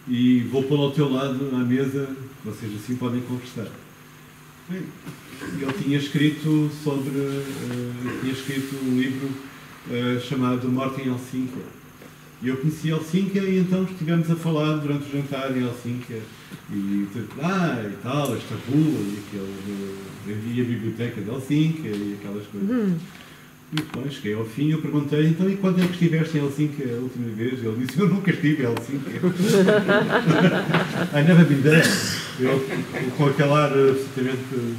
e vou pô-lo ao teu lado à mesa, vocês assim podem conversar. Bem, ele tinha escrito um livro chamado Morte em Helsínquia. E eu conheci Helsínquia, e então estivemos a falar durante o jantar em Helsínquia. E tal, esta rua, e a biblioteca de Helsínquia, e aquelas coisas. E depois, cheguei ao fim, eu perguntei: então, e quando é que estiveste em Helsínquia a última vez? Ele disse: eu nunca estive em Helsínquia. I never been there. Eu, com aquele ar absolutamente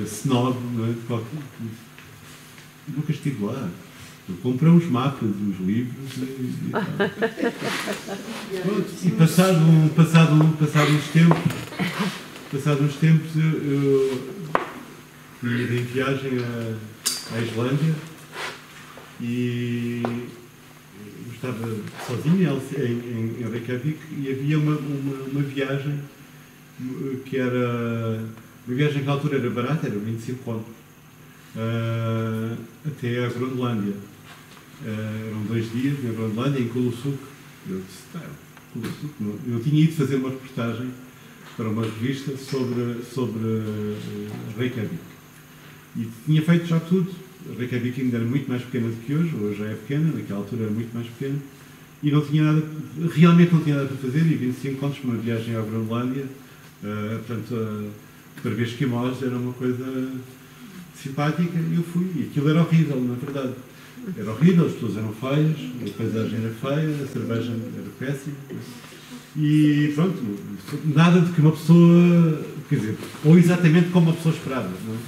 snob, não é? Nunca estive lá. Eu comprei uns mapas, uns livros e passado uns tempos eu ia em viagem à Islândia e eu estava sozinho em Reykjavik, e havia uma viagem que era uma viagem que na altura era barata, era 25 contos, até a Groenlândia. Eram 2 dias na Groenlândia, em Kulusuk. Eu disse: Kulusuk não. Eu tinha ido fazer uma reportagem para uma revista sobre Reykjavik. E tinha feito já tudo. Reykjavik ainda era muito mais pequena do que hoje já é pequena, naquela altura era muito mais pequena, e realmente não tinha nada para fazer, e 25 contos para uma viagem à Groenlândia, portanto, para ver esquimós era uma coisa simpática, e eu fui, e aquilo era horrível, na verdade. Era horrível, as pessoas eram feias, a paisagem era feia, a cerveja era péssima, e pronto, nada de que uma pessoa, quer dizer, ou exatamente como uma pessoa esperava, não é?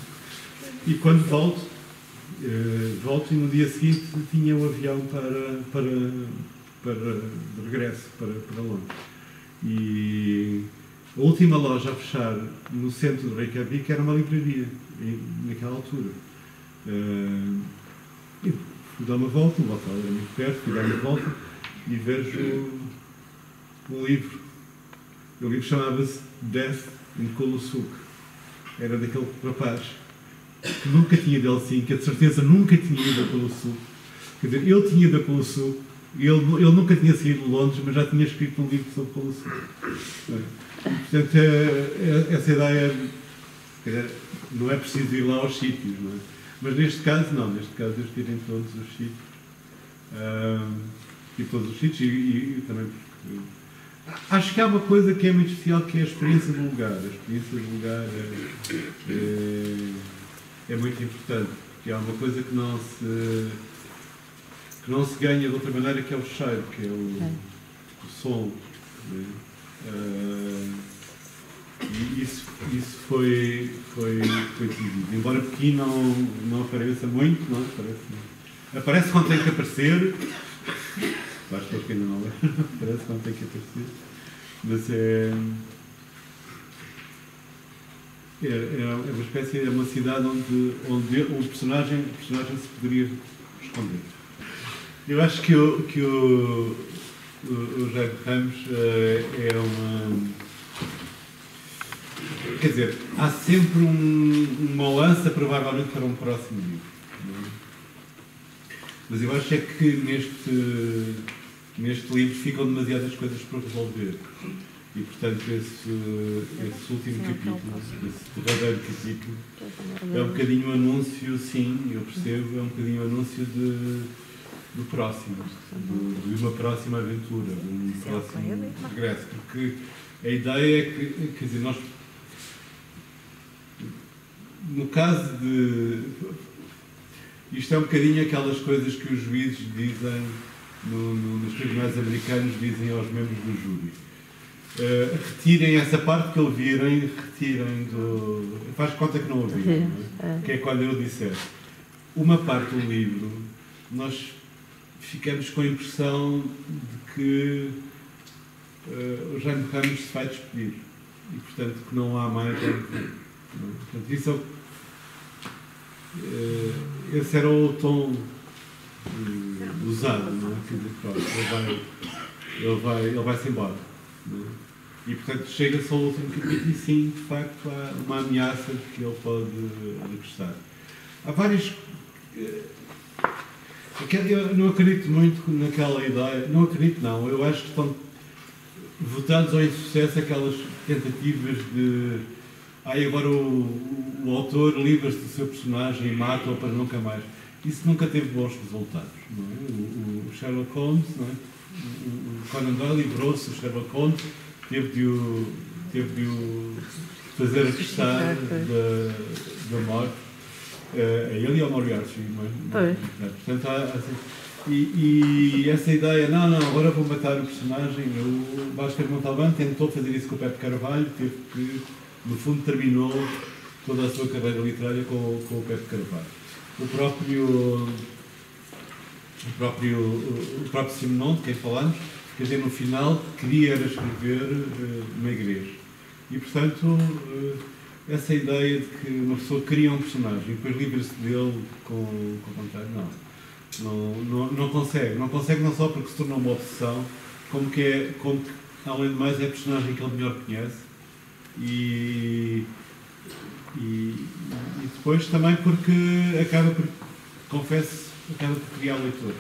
E quando volto e no dia seguinte tinha o avião para regresso para Londres. E a última loja a fechar no centro de Reykjavik era uma livraria, naquela altura. Eu fui dar uma volta, o local era muito perto, fui dar uma volta e vejo um livro. O livro chamava-se Death in Kulusuk. Era daquele rapaz que nunca tinha ido a Helsínquia, de certeza nunca tinha ido a Kulusuk. Quer dizer, ele tinha ido a Kulusuk, ele nunca tinha saído de Londres, mas já tinha escrito um livro sobre Kulusuk. Portanto, essa ideia, não é preciso ir lá aos sítios, não é? Mas neste caso, não. Neste caso, eu estive em todos os sítios. E também porque... Acho que há uma coisa que é muito especial, que é a experiência do lugar. A experiência do lugar é muito importante, porque há uma coisa que não se ganha de outra maneira, que é o cheiro, que é o som. Né? E isso foi decisivo. Embora Pequim não apareça muito, não aparece quando tem que aparecer. Basta que ainda não aparece quando tem que aparecer. Mas é uma espécie, é uma cidade onde o personagem se poderia esconder. Eu acho que o Jaime Ramos é uma... Quer dizer, há sempre uma lança provavelmente para um próximo livro. Não é? Mas eu acho é que neste livro ficam demasiadas coisas para resolver. E, portanto, esse último capítulo, esse derradeiro capítulo, é um bocadinho anúncio, sim, eu percebo, é um bocadinho anúncio do próximo, de uma próxima aventura, de um próximo regresso. Porque a ideia é que, quer dizer, nós, no caso de... Isto é um bocadinho aquelas coisas que os juízes dizem, nos tribunais americanos, dizem aos membros do júri. Retirem essa parte que ouvirem, retirem do... Faz conta que não ouviram, não é? Que é quando eu disser. Uma parte do livro, nós ficamos com a impressão de que o Jaime Ramos se vai despedir. E, portanto, que não há mais Jaime Ramos. Portanto, isso esse era o tom usado, não é? Quer dizer, pronto, ele vai-se embora. Não é? E, portanto, chega-se ao último capítulo e, sim, de facto, há uma ameaça de que ele pode regressar. Há várias... Eu não acredito muito naquela ideia. Não acredito, não. Eu acho que estão votados ao insucesso aquelas tentativas de... agora o autor livra-se do seu personagem e mata-o para nunca mais. Isso nunca teve bons resultados. Não é? O Sherlock Holmes, não é? O Conan Doyle livrou-se do Sherlock Holmes, teve de o fazer arrestar da morte, a ele e ao Moriarty. Não é? Portanto, e essa ideia, não, agora vou matar o personagem. O Vasco Montalbán tentou fazer isso com o Pepe Carvalho, teve que, no fundo, terminou toda a sua carreira literária com o Pepe Carvalho. O próprio Simenon, de quem falamos, quer dizer, no final, queria era escrever uma igreja. E, portanto, essa ideia de que uma pessoa cria um personagem e depois livra-se dele com o contrário, não consegue. Não consegue não só porque se tornou uma obsessão, como que, além de mais, é a personagem que ele melhor conhece. E depois também porque acaba por criar leitor.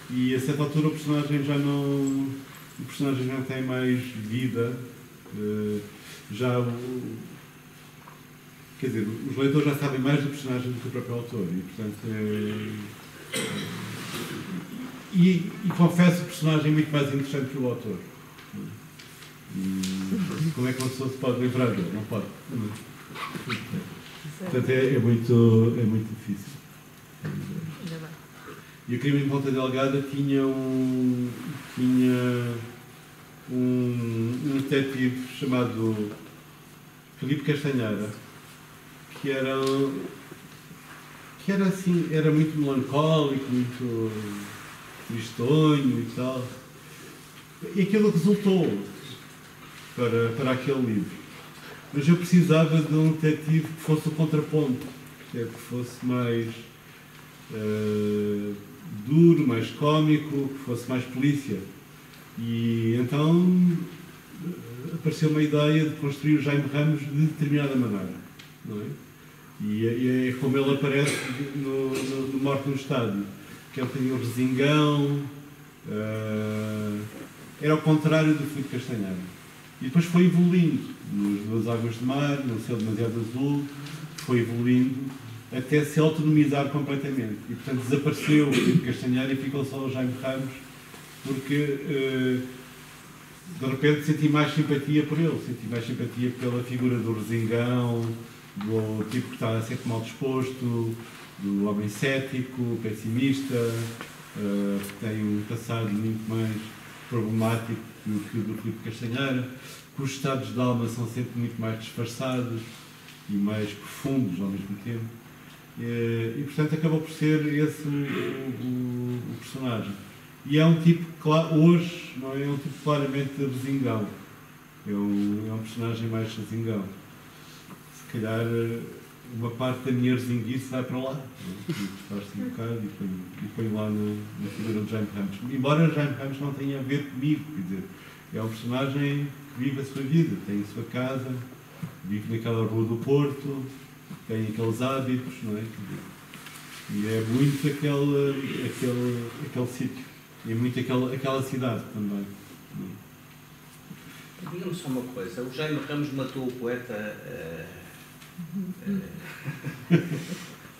E a certa altura o personagem já não tem mais vida. Quer dizer, os leitores já sabem mais do personagem do que o próprio autor. E, portanto, e confesso que o personagem é muito mais interessante que o autor. E como é que uma pessoa se pode livrar dele? Não pode. Portanto, é muito difícil. E o Crime em Ponta Delgada tinha um detetive chamado Filipe Castanheira, que era assim, era muito melancólico, muito tristonho e tal. E aquilo resultou para aquele livro. Mas eu precisava de um detetive que fosse o contraponto, que fosse mais duro, mais cómico, que fosse mais polícia. E então apareceu uma ideia de construir o Jaime Ramos de determinada maneira, não é? E é como ele aparece no Morte no Estádio, que é um bocadinho resingão, era ao contrário do Filipe Castanheira. E depois foi evoluindo, nas Águas de Mar, no Céu Demasiado Azul, foi evoluindo até se autonomizar completamente. E, portanto, desapareceu o Filipe Castanheira e ficou só o Jaime Ramos, porque, de repente, senti mais simpatia por ele, senti mais simpatia pela figura do resingão, do tipo que está sempre mal disposto, do homem cético, pessimista, que tem um passado muito mais problemático do que o do Filipe Castanheira, cujos estados de alma são sempre muito mais disfarçados e mais profundos ao mesmo tempo. E portanto, acabou por ser esse o personagem. E é um tipo, hoje, não é um tipo claramente abezingal. É um personagem mais abezingal. Se calhar uma parte da minha erzinguice vai para lá. Faz-se um bocado e põe lá na figura do Jaime Ramos. Embora Jaime Ramos não tenha a ver comigo, quer dizer, é um personagem que vive a sua vida, tem a sua casa, vive naquela rua do Porto, tem aqueles hábitos, não é? E é muito aquele sítio. E é muito aquela cidade também. Diga-me só uma coisa, o Jaime Ramos matou o poeta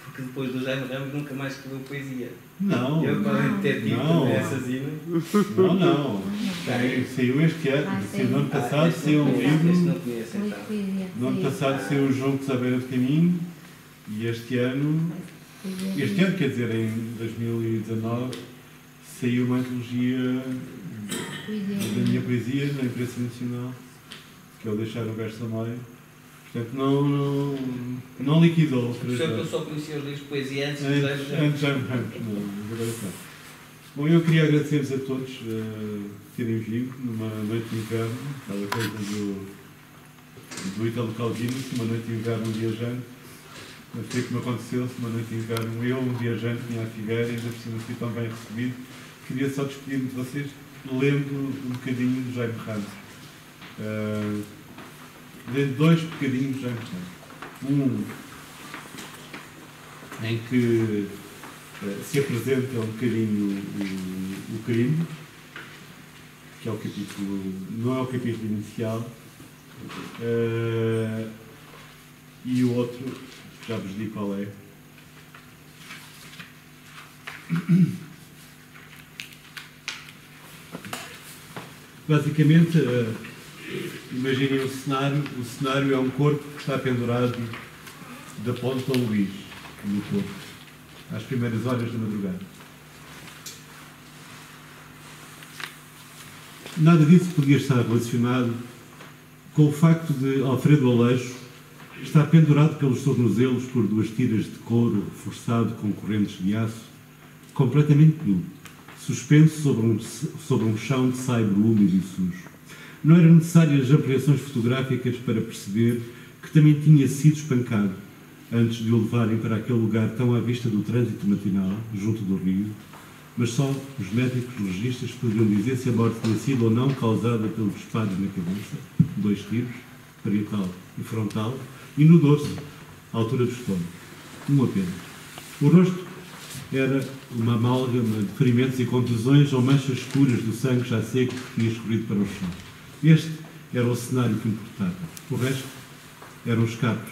porque depois do Jaime Ramos nunca mais escreveu poesia. Não. Eu podem ter tido também assassino. Não. Saiu este ano, saiu no ano passado, saiu um livro. Não conheço, então. No ano passado saiu o Juntos à Beira do Caminho e este ano, quer dizer, em 2019, saiu uma antologia da minha poesia na imprensa nacional, que é o Deixar o Verso a Meio. Portanto, não liquidou. Por isso eu só conhecia os livros de poesia antes de Jaime Ramos. Bom, eu queria agradecer-vos a todos terem vindo numa noite de inverno, aquela coisa do Italo Calvino, uma noite de inverno viajante. Mas foi como aconteceu, uma noite de inverno, eu, um viajante, vinha à Figueira, ainda por cima fui tão bem recebido. Queria só despedir-me de vocês, lendo um bocadinho de Jaime Ramos. Lendo 2 bocadinhos de Jaime Ramos. Um em que se apresenta um bocadinho o crime, que é o capítulo, não é o capítulo inicial, e o outro, já vos digo qual é. Basicamente, imaginem o cenário é um corpo que está pendurado da Ponta Luís, no Porto, às primeiras horas da madrugada. Nada disso podia estar relacionado com o facto de Alfredo Aleixo estar pendurado pelos tornozelos por 2 tiras de couro reforçado com correntes de aço, completamente nu, suspenso sobre um chão de saibro úmido e sujo. Não eram necessárias ampliações fotográficas para perceber que também tinha sido espancado antes de o levarem para aquele lugar tão à vista do trânsito matinal, junto do rio, mas só os médicos legistas poderiam dizer se a morte tinha sido ou não causada pelo disparo na cabeça, 2 tiros, parietal e frontal, e no dorso, à altura do estômago. Um apenas. O rosto era uma amálgama de ferimentos e contusões ou manchas escuras do sangue já seco que tinha escorrido para o chão. Este era o cenário que importava. O resto eram os carros,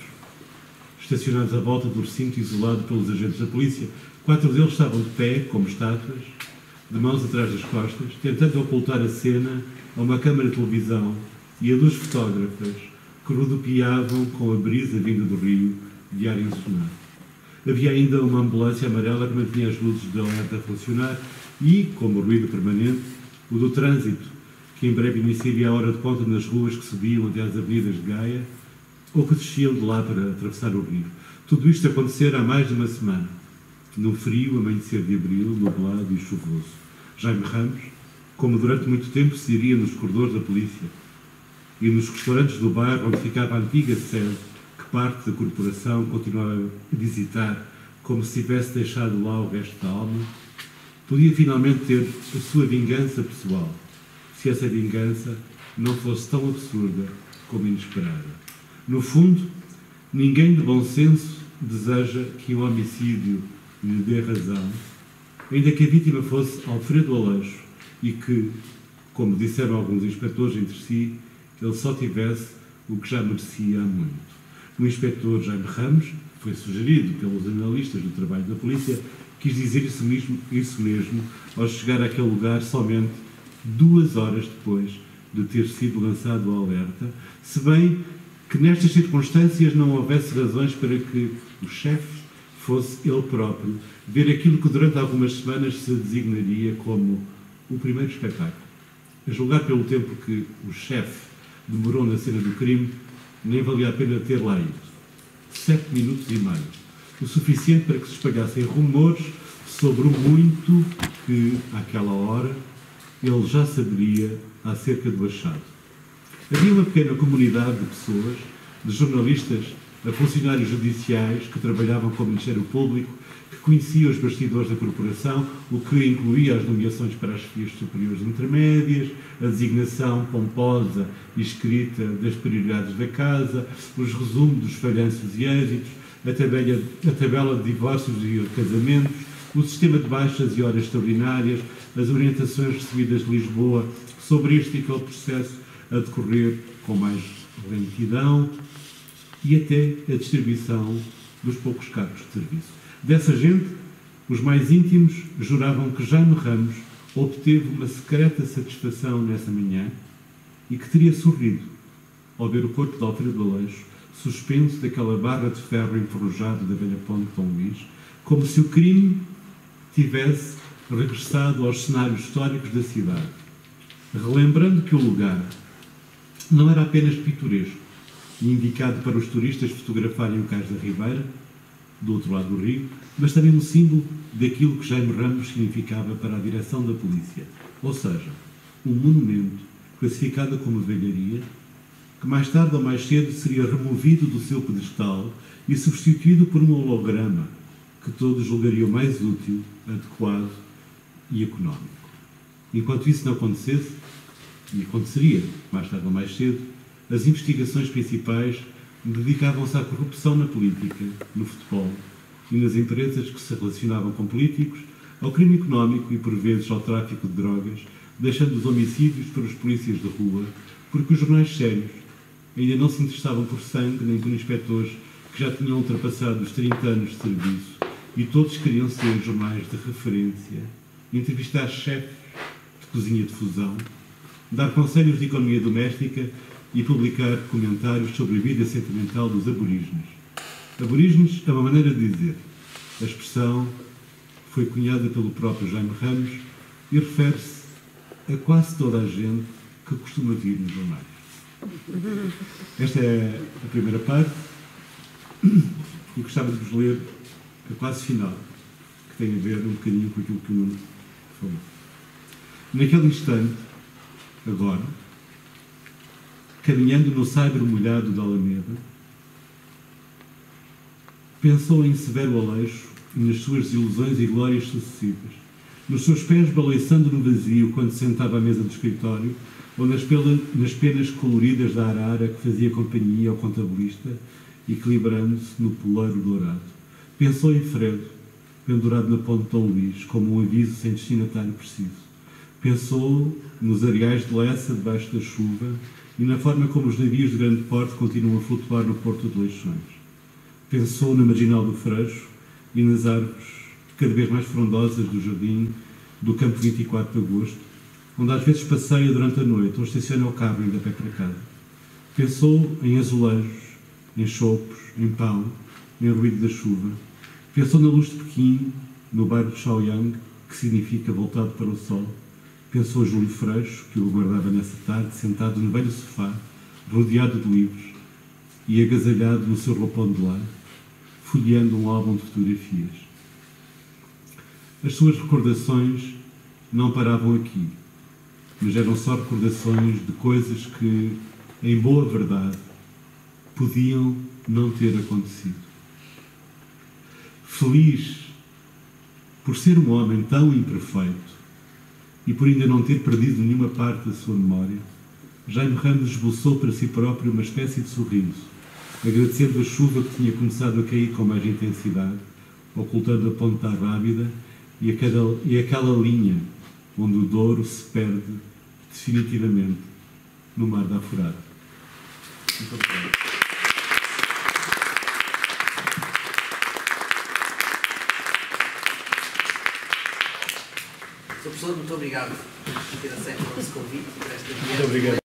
estacionados à volta do recinto isolado pelos agentes da polícia. 4 deles estavam de pé, como estátuas, de mãos atrás das costas, tentando ocultar a cena a uma câmara de televisão e a 2 fotógrafas que rodopiavam com a brisa vinda do rio de ar insonado. Havia ainda uma ambulância amarela que mantinha as luzes de alerta a funcionar e, como ruído permanente, o do trânsito, que em breve iniciaria a hora de ponta nas ruas que subiam até às avenidas de Gaia ou que desciam de lá para atravessar o rio. Tudo isto acontecera há mais de uma semana, num frio amanhecer de abril, nublado e chuvoso. Jaime Ramos, como durante muito tempo se iria nos corredores da polícia e nos restaurantes do bairro onde ficava a antiga sede, que parte da corporação continuava a visitar como se tivesse deixado lá o resto da alma, podia finalmente ter a sua vingança pessoal, se essa vingança não fosse tão absurda como inesperada. No fundo, ninguém de bom senso deseja que um homicídio lhe dê razão, ainda que a vítima fosse Alfredo Aleixo e que, como disseram alguns inspectores entre si, ele só tivesse o que já merecia há muito. O inspetor Jaime Ramos, que foi sugerido pelos analistas do trabalho da polícia, quis dizer isso mesmo ao chegar àquele lugar somente 2 horas depois de ter sido lançado o alerta, se bem que nestas circunstâncias não houvesse razões para que o chefe fosse ele próprio ver aquilo que durante algumas semanas se designaria como o primeiro espetáculo. A julgar pelo tempo que o chefe demorou na cena do crime, nem valia a pena ter lá ido. 7 minutos e meio. O suficiente para que se espalhassem rumores sobre o muito que, àquela hora, ele já saberia acerca do achado. Havia uma pequena comunidade de pessoas, de jornalistas a funcionários judiciais que trabalhavam com o Ministério Público, que conheciam os bastidores da corporação, o que incluía as nomeações para as chefias superiores intermédias, a designação pomposa e escrita das prioridades da casa, os resumos dos falhanços e êxitos, a tabela de divórcios e de casamentos, o sistema de baixas e horas extraordinárias, as orientações recebidas de Lisboa sobre este e aquele processo a decorrer com mais lentidão e até a distribuição dos poucos cargos de serviço. Dessa gente, os mais íntimos juravam que Jaime Ramos obteve uma secreta satisfação nessa manhã e que teria sorrido ao ver o corpo de Alfredo Aleixo suspenso daquela barra de ferro enferrujado da velha ponte de Dom Luís, como se o crime tivesse regressado aos cenários históricos da cidade, relembrando que o lugar não era apenas pitoresco e indicado para os turistas fotografarem o Cais da Ribeira, do outro lado do rio, mas também um símbolo daquilo que Jaime Ramos significava para a direção da polícia, ou seja, um monumento classificado como velharia, que mais tarde ou mais cedo seria removido do seu pedestal e substituído por um holograma que todos julgariam mais útil, adequado e económico. Enquanto isso não acontecesse, e aconteceria mais tarde ou mais cedo, as investigações principais dedicavam-se à corrupção na política, no futebol e nas empresas que se relacionavam com políticos, ao crime económico e, por vezes, ao tráfico de drogas, deixando os homicídios para os polícias de rua, porque os jornais sérios ainda não se interessavam por sangue nem por inspectores que já tinham ultrapassado os 30 anos de serviço e todos queriam ser jornais de referência, entrevistar chefes de cozinha de fusão, dar conselhos de economia doméstica e publicar comentários sobre a vida sentimental dos aborígenes. Aborígenes é uma maneira de dizer. A expressão foi cunhada pelo próprio Jaime Ramos e refere-se a quase toda a gente que costuma vir nos jornais. Esta é a primeira parte e gostava de vos ler a quase final, que tem a ver um bocadinho com aquilo que o Nuno falou. Naquele instante, agora, caminhando no saibro molhado da Alameda, pensou em Severo Aleixo e nas suas ilusões e glórias sucessivas, nos seus pés balançando no vazio quando se sentava à mesa do escritório, ou nas penas coloridas da arara que fazia companhia ao contabilista, equilibrando-se no poleiro dourado. Pensou em Fredo, pendurado na ponte de Dom Luís, como um aviso sem destinatário preciso. Pensou nos areais de Lessa debaixo da chuva e na forma como os navios de grande porte continuam a flutuar no porto de Leixões. Pensou na marginal do Freixo e nas árvores cada vez mais frondosas do jardim do campo 24 de agosto, onde às vezes passeia durante a noite ou estaciona o carro indo a pé para casa. Pensou em azulejos, em chopos, em pão, em ruído da chuva. Pensou na luz de Pequim, no bairro de Shaoyang, que significa voltado para o sol. Pensou Júlio Freixo, que o aguardava nessa tarde, sentado no velho sofá, rodeado de livros e agasalhado no seu roupão de lar, folheando um álbum de fotografias. As suas recordações não paravam aqui, mas eram só recordações de coisas que, em boa verdade, podiam não ter acontecido. Feliz por ser um homem tão imperfeito e por ainda não ter perdido nenhuma parte da sua memória, Jaime Ramos esboçou para si próprio uma espécie de sorriso, agradecendo a chuva que tinha começado a cair com mais intensidade, ocultando a ponta rábida e aquela linha onde o Douro se perde definitivamente no mar da Afurada. Muito obrigado. Sr. Professor, muito obrigado por ter aceito o nosso convite. Muito obrigado.